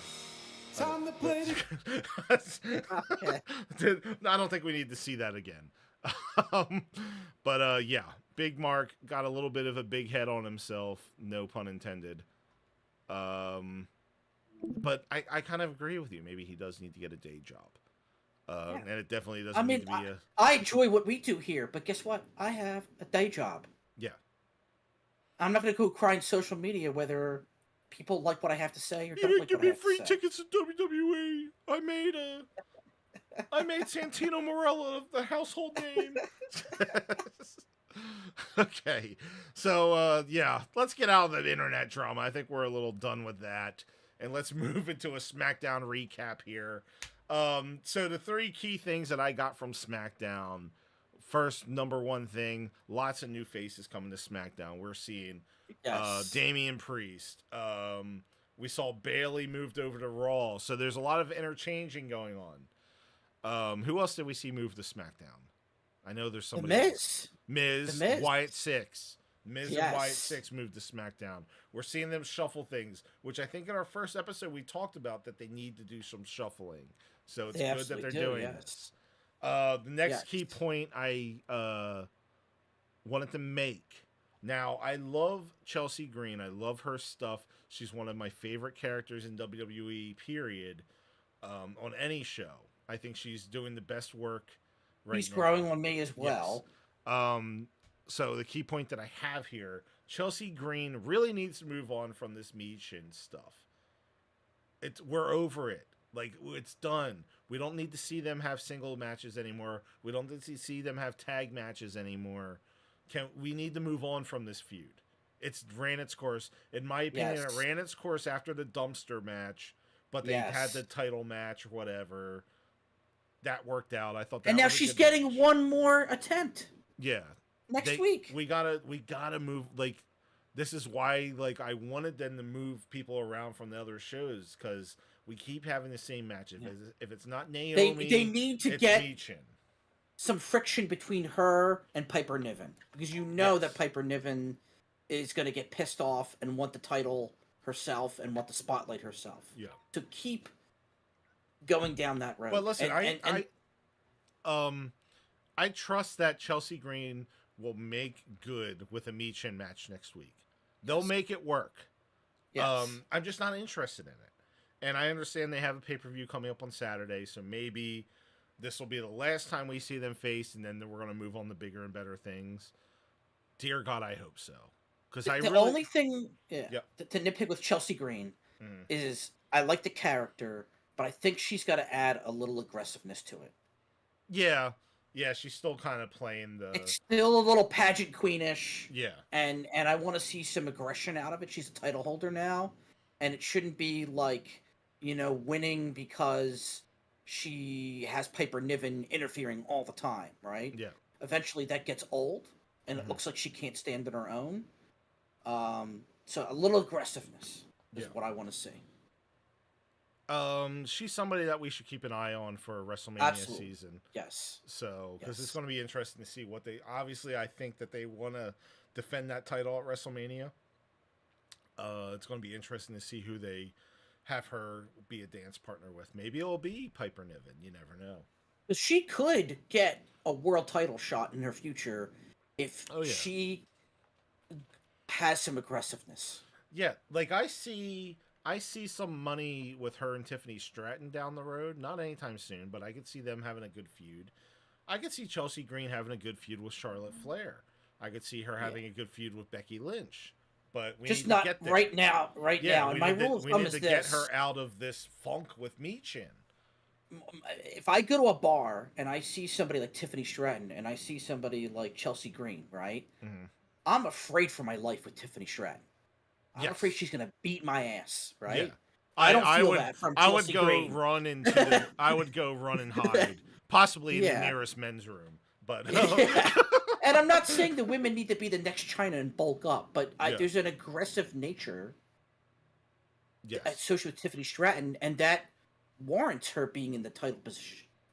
Time to play the Okay. I don't think we need to see that again. But yeah, Big Mark got a little bit of a big head on himself, no pun intended. But I kind of agree with you. Maybe he does need to get a day job. And it definitely doesn't need to be I enjoy what we do here, but guess what? I have a day job. Yeah. I'm not going to go cry on social media whether people like what I have to say or You don't didn't like give what I me have free to say. tickets to WWE. I made Santino Morella the household name. Okay, so yeah, let's get out of that internet drama. I think we're a little done with that, and let's move into a SmackDown recap here. So the 3 key things that I got from SmackDown. First, number 1 thing, lots of new faces coming to SmackDown. We're seeing Damian Priest. We saw Bayley moved over to Raw. So there's a lot of interchanging going on. Who else did we see move to SmackDown? I know there's somebody else. Miz, Wyatt Six. Miz and Wyatt Six moved to SmackDown. We're seeing them shuffle things, which I think in our first episode we talked about that they need to do some shuffling. So it's good that they're doing this. The next key point I wanted to make. Now, I love Chelsea Green. I love her stuff. She's one of my favorite characters in WWE, period, on any show. I think she's doing the best work right now. He's growing on me as well. Yes. So the key point that I have here, Chelsea Green really needs to move on from this Michin stuff. We're over it. Like, it's done. We don't need to see them have single matches anymore. We don't need to see them have tag matches anymore. We need to move on from this feud. It's ran its course. In my opinion, it ran its course after the dumpster match, but they had the title match or whatever. That worked out. I thought that. And now she's getting one more attempt. Yeah. Next week. We gotta move. Like, this is why, like, I wanted them to move people around from the other shows, because we keep having the same match. If it's not Naomi, they need to get Michin. Some friction between her and Piper Niven, because that Piper Niven is going to get pissed off and want the title herself and want to spotlight herself. Yeah. To keep going down that road. But listen, And I trust that Chelsea Green will make good with a Michin match next week. They'll make it work. yes. I'm just not interested in it. And I understand they have a pay-per-view coming up on Saturday, so maybe this will be the last time we see them face, and then we're going to move on to bigger and better things. Dear God, I hope so. Because The only thing Yep. to nitpick with Chelsea Green Mhm. is I like the character, but I think she's got to add a little aggressiveness to it. Yeah. Yeah, she's still kind of playing the... It's still a little pageant queenish. Yeah. And I want to see some aggression out of it. She's a title holder now, and it shouldn't be like, winning because she has Piper Niven interfering all the time, right? Yeah. Eventually that gets old, and it Mhm. looks like she can't stand on her own. So a little aggressiveness is Yeah. what I want to see. She's somebody that we should keep an eye on for WrestleMania Absolutely. season. Yes. So, because it's Yes. going to be interesting to see what they... Obviously, I think that they want to defend that title at WrestleMania. It's going to be interesting to see who they have her be a dance partner with. Maybe it'll be Piper Niven. You never know. Because she could get a world title shot in her future if Oh, yeah. she has some aggressiveness. Yeah, like I see some money with her and Tiffany Stratton down the road. Not anytime soon, but I could see them having a good feud. I could see Chelsea Green having a good feud with Charlotte Flair. I could see her having a good feud with Becky Lynch. But we Just need to not get there. right now. Right now. And my rule of we thumb need is to this: get her out of this funk with Michin. if I go to a bar and I see somebody like Tiffany Stratton and I see somebody like Chelsea Green, right? Mhm. I'm afraid for my life with Tiffany Stratton. I'm Yes. afraid she's gonna beat my ass, right? Yeah. I don't feel would, that from I would Chelsea go Green. run into the, I would go run and hide, possibly in the Yeah. nearest men's room. But Yeah. And I'm not saying the women need to be the next China and bulk up, but Yeah. there's an aggressive nature yes, associated with Tiffany Stratton, and that warrants her being in the title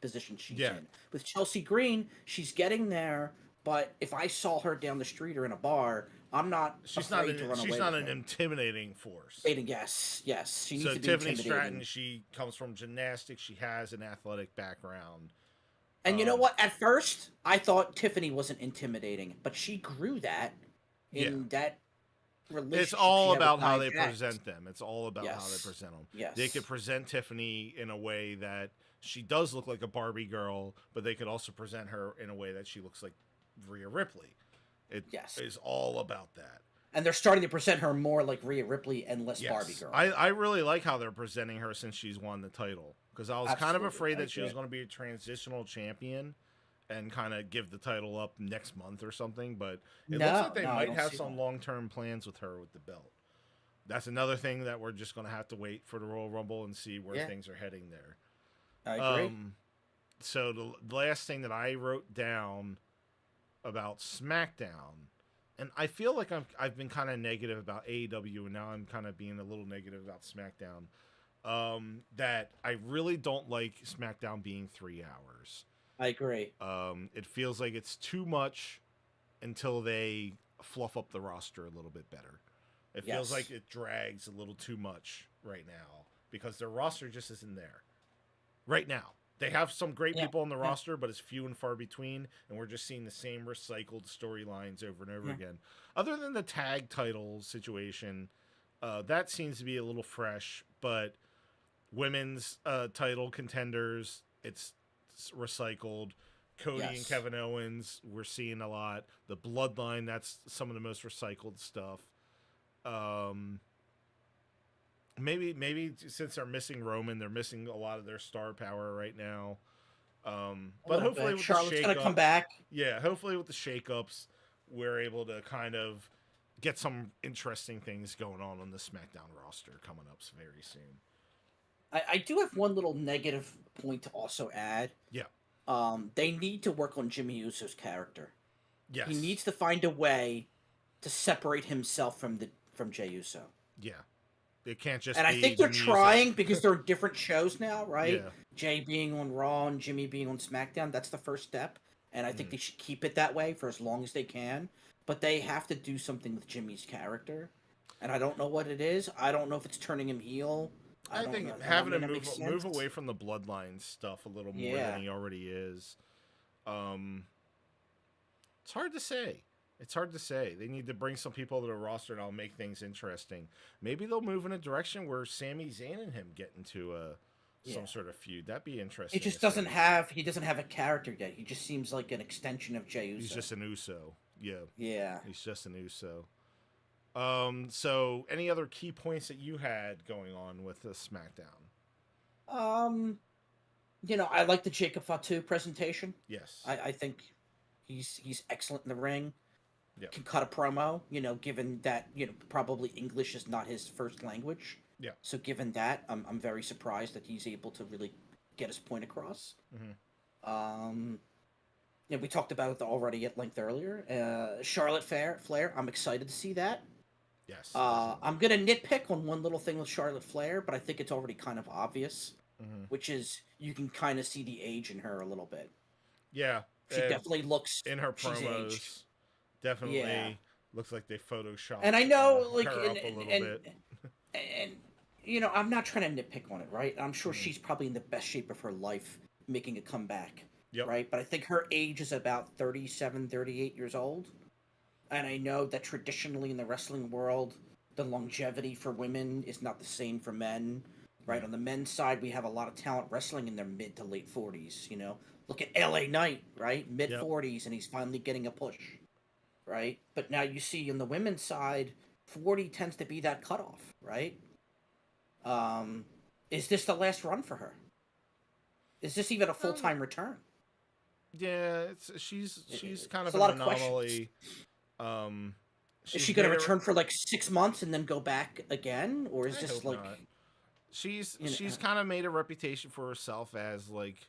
position she's Yeah. in. With Chelsea Green, she's getting there, but if I saw her down the street or in a bar, I'm not she's not afraid to run away. she's not with an her. intimidating force. Yes, she needs So to be Tiffany intimidating. Stratton, she comes from gymnastics. She has an athletic background. And you know what? At first, I thought Tiffany wasn't intimidating, but she grew that in that relationship. It's all she had about with how Nia they Jax. present them. It's all about how they Yes. present them. Yes. They could present Tiffany in a way that she does look like a Barbie girl, but they could also present her in a way that she looks like Rhea Ripley. It is all about that. And they're starting to present her more like Rhea Ripley and less Barbie girl. I really like how they're presenting her since she's won the title. Because I was kind of Absolutely, afraid I that she was agree. going to be a transitional champion and kind of give the title up next month or something. But it looks like they I might don't have see some that. long-term plans with her with the belt. That's another thing that we're just going to have to wait for the Royal Rumble and see where things are heading there. I agree. So the last thing that I wrote down about SmackDown, and I feel like I've been kind of negative about AEW, and now I'm kind of being a little negative about SmackDown. That I really don't like SmackDown being 3 hours. I agree. It feels like it's too much until they fluff up the roster a little bit better. It feels like it drags a little too much right now because their roster just isn't there. Right now. They have some great people on the roster, but it's few and far between, and we're just seeing the same recycled storylines over and over again. Other than the tag title situation, that seems to be a little fresh, but women's title contenders, it's recycled. Cody and Kevin Owens, we're seeing a lot. The Bloodline, that's some of the most recycled stuff. Maybe since they're missing Roman, they're missing a lot of their star power right now. But hopefully with Charlotte's the gonna shakeup, come back. Yeah, hopefully with the shakeups, we're able to kind of get some interesting things going on the SmackDown roster coming up very soon. I do have one little negative point to also add. Yeah. They need to work on Jimmy Uso's character. Yes. He needs to find a way to separate himself from Jey Uso. Yeah. It can't just and be I think they're the music. trying because they're different shows now, right? Yeah. Jay being on Raw and Jimmy being on SmackDown, that's the first step. And I think they should keep it that way for as long as they can. But they have to do something with Jimmy's character. and I don't know what it is. I don't know if it's turning him heel. I I don't know. think I having mean, him that makes move sense. away from the bloodline stuff a little more than Yeah. he already is. Um, it's hard to say. It's hard to say. They need to bring some people to the roster and I'll make things interesting. Maybe they'll move in a direction where Sami Zayn and him get into some Yeah. sort of feud. That'd be He interesting just to see. he doesn't have a character yet. He just seems like an extension of Jey Uso. He's just an Uso. Yeah, Yeah. he's just an Uso. So any other key points that you had going on with the SmackDown? I like the Jacob Fatu presentation. Yes. I think he's excellent in the ring. Yep. Can cut a promo, given that, probably English is not his first language. Yeah. So given that, I'm very surprised that he's able to really get his point across. Mm-hmm. We talked about it already at length earlier. Charlotte Flair, I'm excited to see that. Yes. I'm gonna nitpick on one little thing with Charlotte Flair, but I think it's already kind of obvious, Mm-hmm. which is you can kind of see the age in her a little bit. Yeah. She definitely looks in her she's promos. aged. Definitely Yeah. looks like they photoshopped. And I know, like, her up a little bit. and I'm not trying to nitpick on it, right? I'm sure she's probably in the best shape of her life, making a comeback, Yep. right? But I think her age is about 37, 38 years old, and I know that traditionally in the wrestling world, the longevity for women is not the same for men, right? Yeah. On the men's side, we have a lot of talent wrestling in their mid to late 40s. Look at LA Knight, right? Mid 40s, and he's finally getting a push. Right? But now you see on the women's side, 40 tends to be that cutoff, right? Is this the last run for her? Is this even a full-time return? Yeah, she's kind It's of a an lot of anomaly. Is she going to return for like 6 months and then go back again, or is I this hope like? not. She's kind of made a reputation for herself as like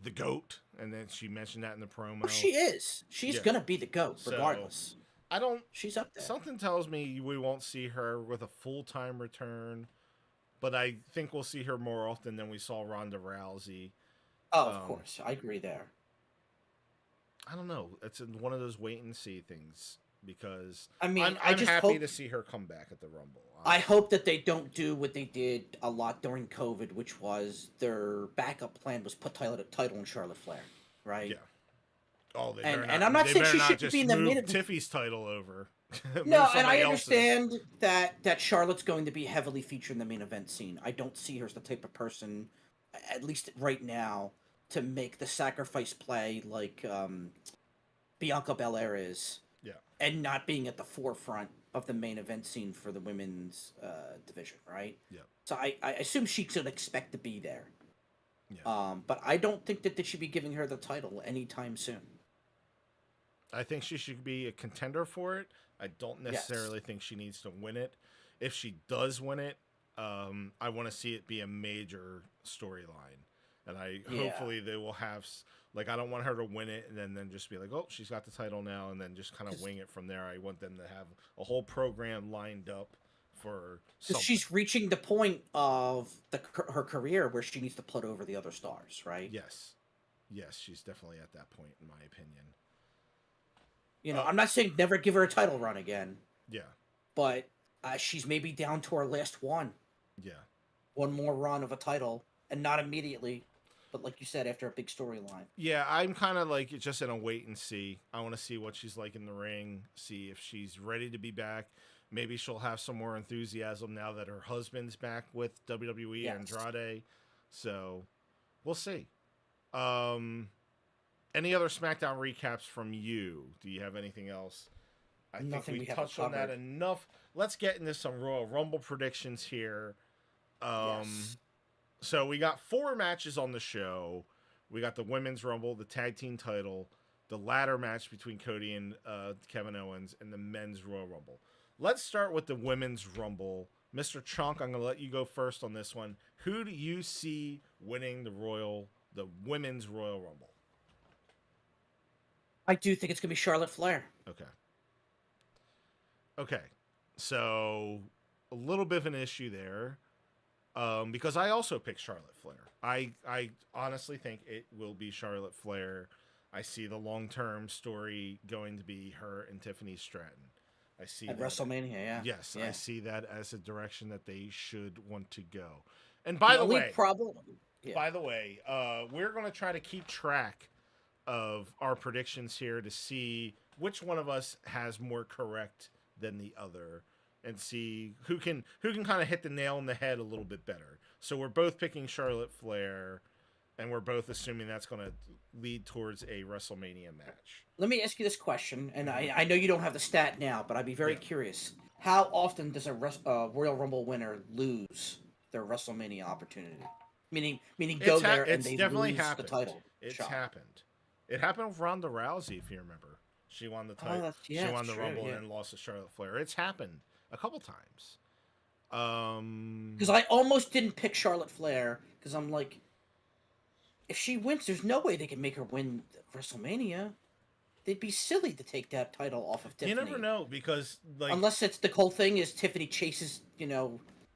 the GOAT, and then she mentioned that in the promo. Oh, she is. She's Yeah. gonna be the GOAT So, regardless. I don't. She's up there. Something tells me we won't see her with a full-time return, but I think we'll see her more often than we saw Ronda Rousey. Oh, of course, I agree there. I don't know. It's one of those wait and see things because I mean, I'm just happy hope to see her come back at the Rumble. I hope that they don't do what they did a lot during COVID, which was their backup plan was put title on Charlotte Flair, right? Yeah. Oh, they And- better and not, I'm not they saying better she not shouldn't just be in the move minute- Tiffy's title over. Move No, and somebody I else's. understand that Charlotte's going to be heavily featured in the main event scene. I don't see her as the type of person, at least right now, to make the sacrifice play like Bianca Belair is. Yeah. And not being at the forefront of the main event scene for the women's division, right? Yeah. So I assume she should expect to be there. Yeah. But I don't think that they should be giving her the title anytime soon. I think she should be a contender for it. I don't necessarily think she needs to win it. If she does win it, I want to see it be a major storyline, and hopefully they will have I don't want her to win it and then just be like, oh, she's got the title now, and then just kind of wing it from there. I want them to have a whole program lined up for something. She's reaching the point of her career where she needs to put over the other stars, right? Yes, she's definitely at that point, in my opinion. I'm not saying never give her a title run again. Yeah. But she's maybe down to her last one. Yeah. One more run of a title, and not immediately, but like you said, after a big storyline. Yeah, I'm kind of like just in a wait and see. I want to see what she's like in the ring, see if she's ready to be back. Maybe she'll have some more enthusiasm now that her husband's back with WWE Andrade. So, we'll see. Any other SmackDown recaps from you? Do you have anything else? I think we touched on that enough. Let's get into some Royal Rumble predictions here. Yes. So we got 4 matches on the show. We got the Women's Rumble, the Tag Team title, the ladder match between Cody and Kevin Owens, and the Men's Royal Rumble. Let's start with the Women's Rumble. Mr. Chunk, I'm going to let you go first on this one. Who do you see winning the Women's Royal Rumble? I do think it's going to be Charlotte Flair. Okay. So, a little bit of an issue there. Because I also picked Charlotte Flair. I honestly think it will be Charlotte Flair. I see the long-term story going to be her and Tiffany Stratton. I see At that. WrestleMania, yeah. Yes, Yeah. I see that as a direction that they should want to go. And by the only way, problem. Yeah. we're going to try to keep track of our predictions here to see which one of us has more correct than the other, and see who can kind of hit the nail on the head a little bit better. So we're both picking Charlotte Flair, and we're both assuming that's going to lead towards a WrestleMania match. Let me ask you this question, and I know you don't have the stat now, but I'd be very Yeah. curious. How often does a Royal Rumble winner lose their WrestleMania opportunity? Meaning go there and It's they definitely lose happened. the title It's shot. happened. It happened with Ronda Rousey, if you remember. She won the title. That's She won the true, Rumble yeah. and lost to Charlotte Flair. It's happened a couple times. Because I almost didn't pick Charlotte Flair because I'm like, if she wins, there's no way they can make her win WrestleMania. They'd be silly to take that title off of Tiffany. You never know, because like unless it's the whole thing is Tiffany chases,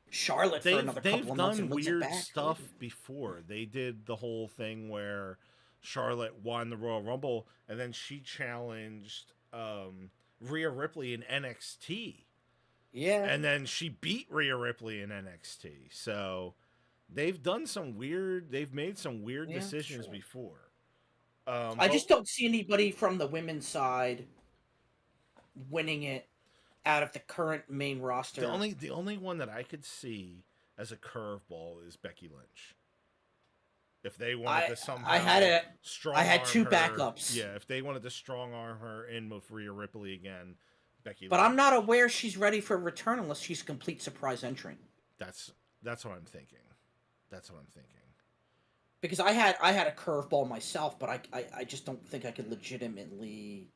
Charlotte for another couple they've of months done and wins it weird back. stuff before. They did the whole thing where Charlotte won the Royal Rumble and then she challenged Rhea Ripley in NXT. Yeah. And then she beat Rhea Ripley in NXT. So they've made some weird decisions sure. before. I just don't see anybody from the women's side winning it out of the current main roster. The only one that I could see as a curveball is Becky Lynch. If they wanted to somehow I had two her, backups. Yeah, if they wanted to strong arm her in with Rhea Ripley again, Becky But Lynch. I'm not aware she's ready for a return unless she's a complete surprise entrant. That's what I'm thinking. Because I had a curveball myself, but I just don't think I could legitimately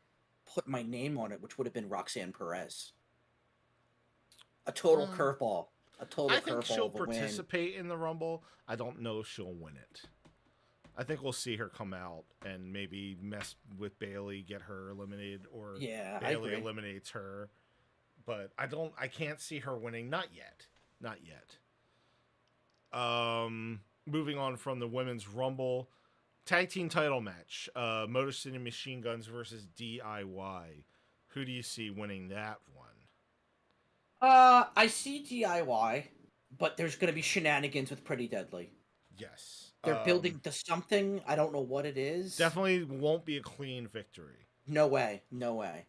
put my name on it, which would have been Roxanne Perez. A total curveball. I think she'll participate in the Rumble. I don't know if she'll win it. I think we'll see her come out and maybe mess with Bayley, get her eliminated, or Bayley eliminates her. But I can't see her winning. Not yet. Moving on from the women's Rumble, tag team title match, Motor City Machine Guns versus DIY. Who do you see winning that one? I see DIY, but there's going to be shenanigans with Pretty Deadly. Yes. They're building to something. I don't know what it is. Definitely won't be a clean victory. No way.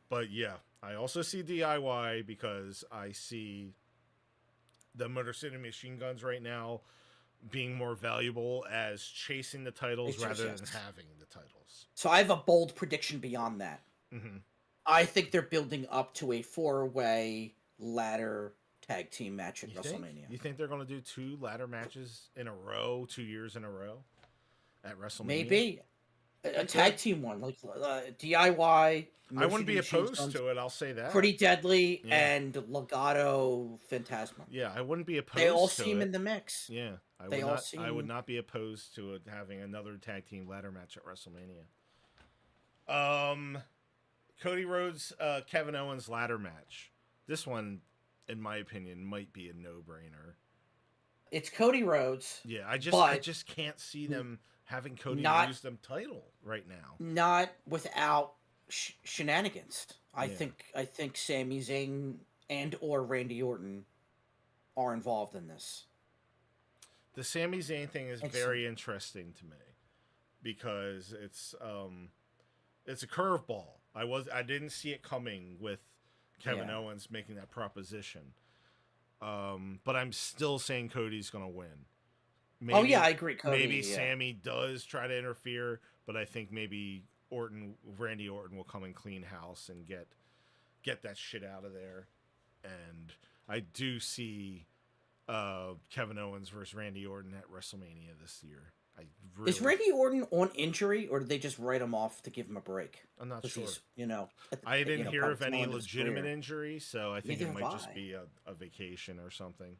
But yeah, I also see DIY because I see the Motor City Machine Guns right now being more valuable as chasing the titles rather than having the titles. So I have a bold prediction beyond that. Mm-hmm. I think they're building up to a 4-way ladder tag team match at WrestleMania. You think they're going to do 2 ladder matches in a row, 2 years in a row at WrestleMania? Maybe a tag team one, like DIY. I wouldn't be opposed to it. I'll say that. Pretty Deadly and Legado Fantasma. Yeah, I wouldn't be opposed. They all to seem it. in the mix. Yeah, I would not be opposed to it having another tag team ladder match at WrestleMania. Cody Rhodes, Kevin Owens ladder match. This one, in my opinion, might be a no-brainer. It's Cody Rhodes. Yeah, I just can't see them having Cody lose them title right now. Not without shenanigans. I think Sami Zayn and or Randy Orton are involved in this. The Sami Zayn thing is very interesting to me because it's a curveball. I didn't see it coming with Kevin Owens making that proposition. But I'm still saying Cody's going to win. Maybe, I agree. Cody, maybe Sammy does try to interfere, but I think maybe Randy Orton will come and clean house and get that shit out of there. And I do see Kevin Owens versus Randy Orton at WrestleMania this year. Is Randy Orton on injury, or did they just write him off to give him a break? I'm not sure. I didn't hear of any legitimate injury, so I think it might just be a vacation or something.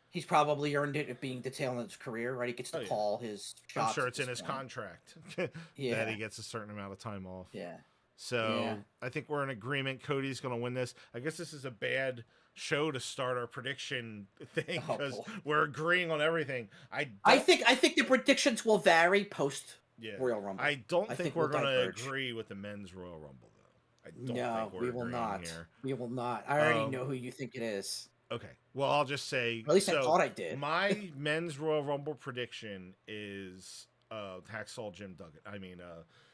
He's probably earned it at being the tail end of his career, right? He gets to call his shots. I'm sure it's in his contract that he gets a certain amount of time off. Yeah. So I think we're in agreement. Cody's going to win this. I guess this is a bad show to start our prediction thing because we're agreeing on everything. I think the predictions will vary post Royal Rumble. I don't think we're going to agree with the men's Royal Rumble though. I don't No, think we're we will agreeing not. here. We will not. I already Um, know who you think it is. Okay. Well, I'll just say. Or at least I So thought I did. my men's Royal Rumble prediction is Hacksaw Jim Duggan.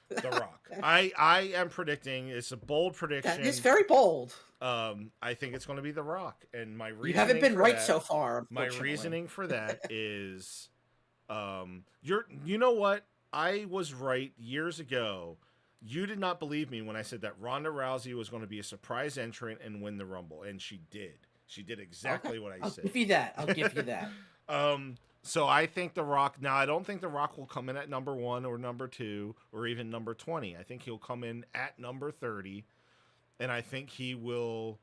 The Rock. I am predicting. It's a bold prediction. That is very bold. I think it's going to be The Rock, and my reasoning You haven't been for right that, so far. My Unfortunately. reasoning for that is, you know what? I was right years ago. You did not believe me when I said that Ronda Rousey was going to be a surprise entrant and win the Rumble, and she did. She did exactly what I said. I'll give you that. I'll give you that. So I think The Rock. Now I don't think The Rock will come in at number 1 or number 2 or even number 20. I think he'll come in at number 30, and I think he will.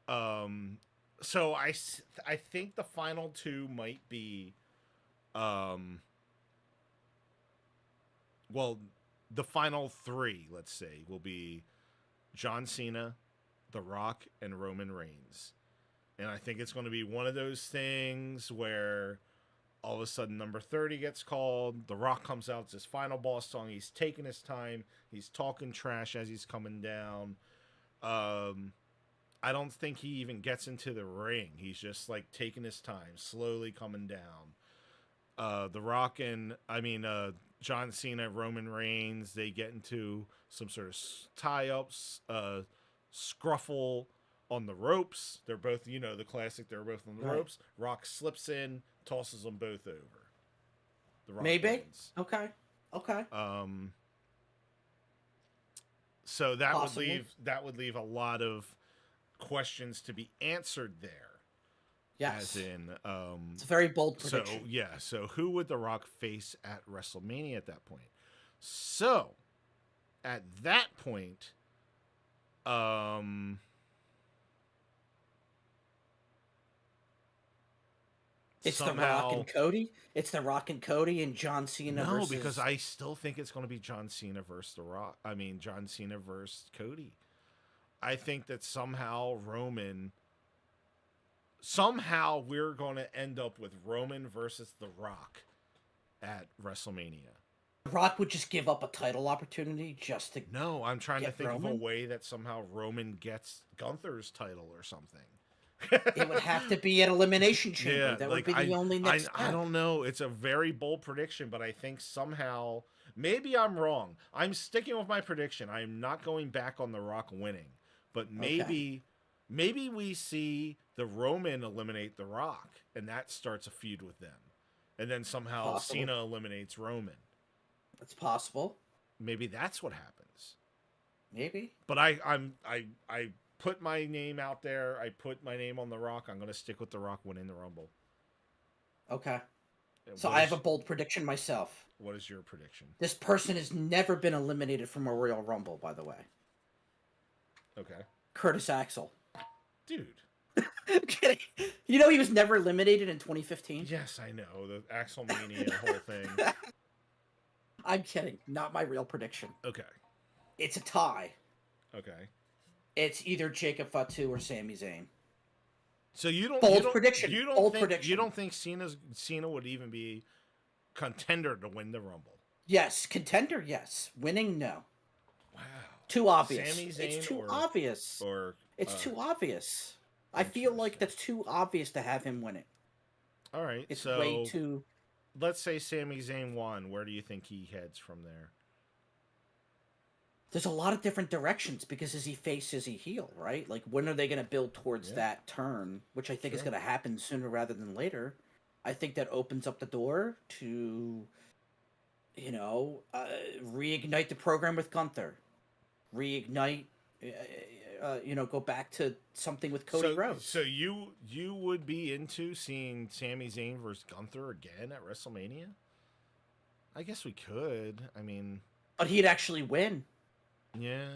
So I think the final 2 might be, well, the final 3, let's say, will be John Cena, The Rock, and Roman Reigns. And I think it's going to be one of those things where all of a sudden number 30 gets called. The Rock comes out. It's his final boss song. He's taking his time. He's talking trash as he's coming down. I don't think he even gets into the ring. He's just like taking his time, slowly coming down. The Rock and, John Cena, Roman Reigns, they get into some sort of tie-ups, scruffle on the ropes. They're both, the classic, they're both on the ropes. Rock slips in, tosses them both over. The Rock Maybe. wins. Okay. So that Possibly. would leave a lot of questions to be answered there. Yes. As in, it's a very bold prediction. So who would The Rock face at WrestleMania at that point? So, at that point, it's somehow, The Rock and Cody. It's The Rock and Cody and John Cena. No, versus... because I still think it's going to be John Cena versus The Rock. John Cena versus Cody. I think that somehow we're going to end up with Roman versus The Rock at WrestleMania. The Rock would just give up a title opportunity just to. No, I'm trying to think Roman? of a way that somehow Roman gets Gunther's title or something. It would have to be an elimination chamber. Yeah, that would be the only next I don't know. It's a very bold prediction, but I think somehow, maybe I'm wrong. I'm sticking with my prediction. I'm not going back on The Rock winning. But maybe we see the Roman eliminate The Rock, and that starts a feud with them. And then somehow Cena eliminates Roman. That's possible. Maybe that's what happens. Maybe. But I put my name out there. I put my name on The Rock. I'm going to stick with The Rock winning the Rumble. Okay. So I have a bold prediction myself. What is your prediction? This person has never been eliminated from a Royal Rumble, by the way. Okay. Curtis Axel. Dude. I'm kidding. You know he was never eliminated in 2015? Yes, I know. The Axelmania whole thing. I'm kidding. Not my real prediction. Okay. It's a tie. Okay. It's either Jacob Fatu or Sami Zayn. So you don't bold prediction. You don't bold think, prediction. You don't think Cena would even be contender to win the Rumble? Yes, contender. Yes, winning. No. Wow. Too obvious. Sami Zayn it's too obvious. It's too obvious. I feel like that's too obvious to have him win it. All right. It's so way too. Let's say Sami Zayn won. Where do you think he heads from there? There's a lot of different directions because is he face, is he heel, right? Like when are they going to build towards that turn, which I think is going to happen sooner rather than later. I think that opens up the door to, reignite the program with Gunther, reignite, go back to something with Cody Rhodes. So you would be into seeing Sami Zayn versus Gunther again at WrestleMania? I guess we could. But he'd actually win. Yeah.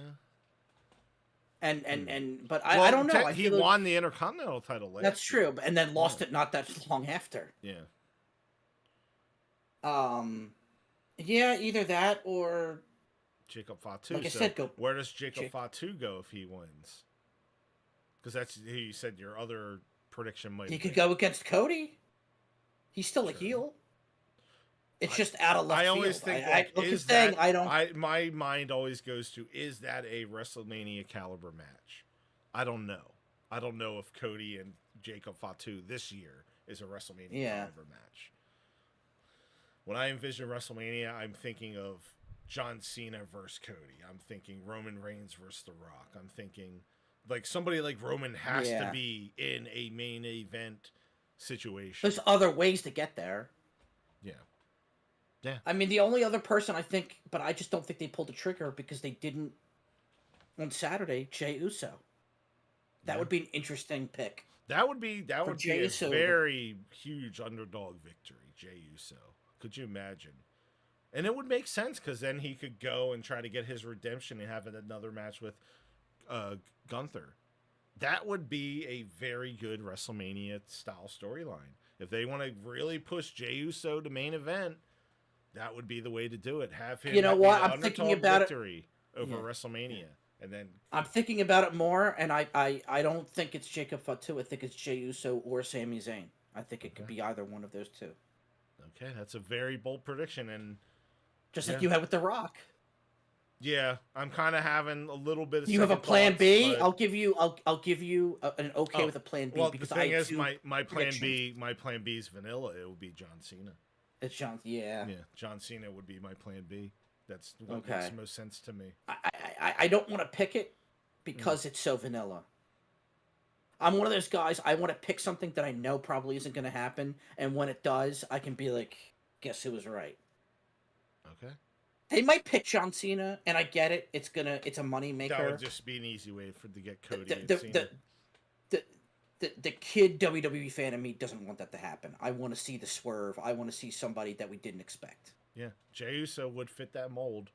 But I don't know. He won the Intercontinental title last That's true, and then lost it not that long after. Yeah. Yeah, either that or Jacob Fatu. Like I said, where does Jacob Fatu go if he wins? Because that's you said your other prediction might. He could go against Cody. He's still a heel. It's just out of left I field. always think, I like, look at is saying that, I don't. my mind always goes to, is that a WrestleMania caliber match? I don't know. I don't know if Cody and Jacob Fatu this year is a WrestleMania Yeah. caliber match. When I envision WrestleMania, I'm thinking of John Cena versus Cody. I'm thinking Roman Reigns versus The Rock. I'm thinking like somebody like Roman has to Yeah. be in a main event situation. There's other ways to get there. Yeah. Yeah. I mean, the only other person I think, but I just don't think they pulled the trigger because they didn't on Saturday. Jey Uso. That would be an interesting pick. That would be Jey a Uso. very huge underdog victory, Jey Uso. Could you imagine? And it would make sense because then he could go and try to get his redemption and have another match with Gunther. That would be a very good WrestleMania style storyline. If they want to really push Jey Uso to main event, that would be the way to do it. Have him, You know what? be the I'm thinking underdog about it. victory over Yeah. WrestleMania, and then I'm thinking about it more, and I don't think it's Jacob Fatu. I think it's Jey Uso or Sami Zayn. I think it could be either one of those two. okay, that's a very bold prediction, and Just like you had with The Rock. yeah, I'm kind of having a little bit of. You have a second plan thoughts, B. but- I'll give you an okay with a plan B Well, because the thing I is, do my plan B, predictions. my plan B is vanilla. It would be John Cena. It's John. Yeah. Yeah, John Cena would be my plan B. That's what Okay. makes the most sense to me. I don't want to pick it because it's so vanilla. I'm one of those guys. I want to pick something that I know probably isn't going to happen, and when it does, I can be like, "Guess who was right?" Okay, They might pick John Cena, and I get it. It's a money maker. that would just be an easy way to get Cody the, and the, Cena. the kid WWE fan in me doesn't want that to happen. I want to see the swerve. I want to see somebody that we didn't expect. Yeah, Jey Uso would fit that mold,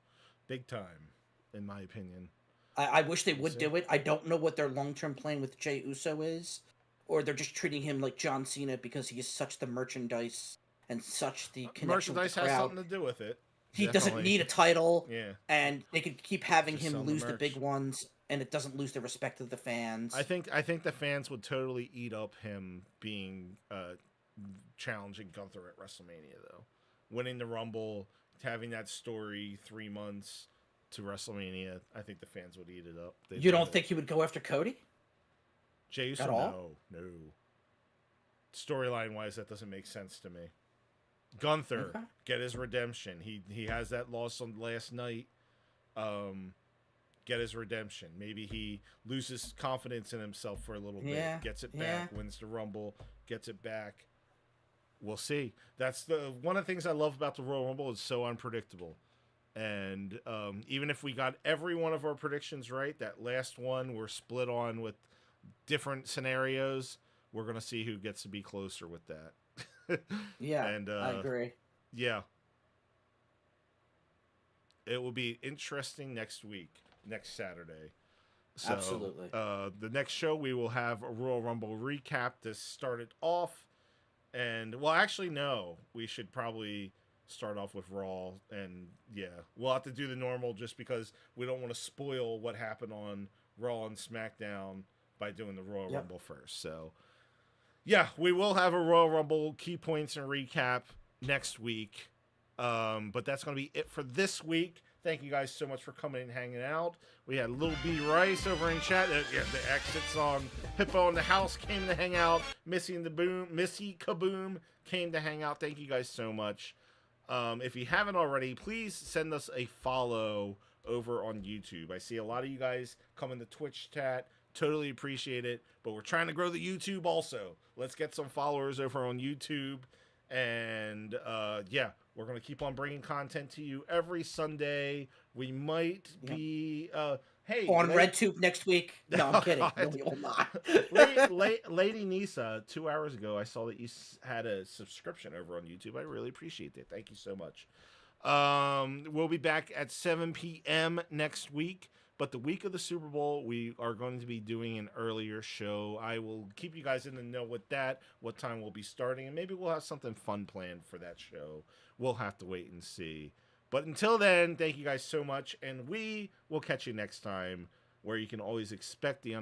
big time, in my opinion. I wish they would see. do it. I don't know what their long-term plan with Jey Uso is, or they're just treating him like John Cena because he is such the merchandise and such the connection Merchandise with the has crowd. something to do with it. He doesn't Definitely. need a title, Yeah, and they could keep having Just him sell the lose the merch. big ones, and it doesn't lose the respect of the fans. I think the fans would totally eat up him being challenging Gunther at WrestleMania though, winning the Rumble, having that story 3 months to WrestleMania. I think the fans would eat it up. They'd You love don't it. think he would go after Cody? Jey Uso? at all? No. Storyline wise, that doesn't make sense to me. Gunther Okay. get his redemption. He has that loss on last night. Get his redemption. Maybe he loses confidence in himself for a little Yeah, bit, gets it yeah. back, wins the Rumble, gets it back. We'll see. That's one of the things I love about the Royal Rumble. It's so unpredictable. And even if we got every one of our predictions right, that last one we're split on with different scenarios. We're gonna see who gets to be closer with that. Yeah, And I agree. yeah, it will be interesting next Saturday. So, Absolutely. The next show we will have a Royal Rumble recap to start it off. And well, actually, no, we should probably start off with Raw. And yeah, we'll have to do the normal just because we don't want to spoil what happened on Raw and SmackDown by doing the Royal Rumble first. So yeah, we will have a Royal Rumble key points and recap next week. But that's going to be it for this week. Thank you guys so much for coming and hanging out. We had Little B Rice over in chat. The exit song Hippo in the House came to hang out. Missy Kaboom came to hang out. Thank you guys so much. If you haven't already, please send us a follow over on YouTube. I see a lot of you guys come in the Twitch chat. Totally appreciate it. But we're trying to grow the YouTube also. Let's get some followers over on YouTube. And yeah, we're going to keep on bringing content to you every Sunday. We might be hey On RedTube next week. No, I'm kidding. God. No, we will not. Lady Nisa, 2 hours ago, I saw that you had a subscription over on YouTube. I really appreciate it. Thank you so much. We'll be back at 7 p.m. next week. But the week of the Super Bowl, we are going to be doing an earlier show. I will keep you guys in the know with that, what time we'll be starting, and maybe we'll have something fun planned for that show. We'll have to wait and see. But until then, thank you guys so much, and we will catch you next time, where you can always expect the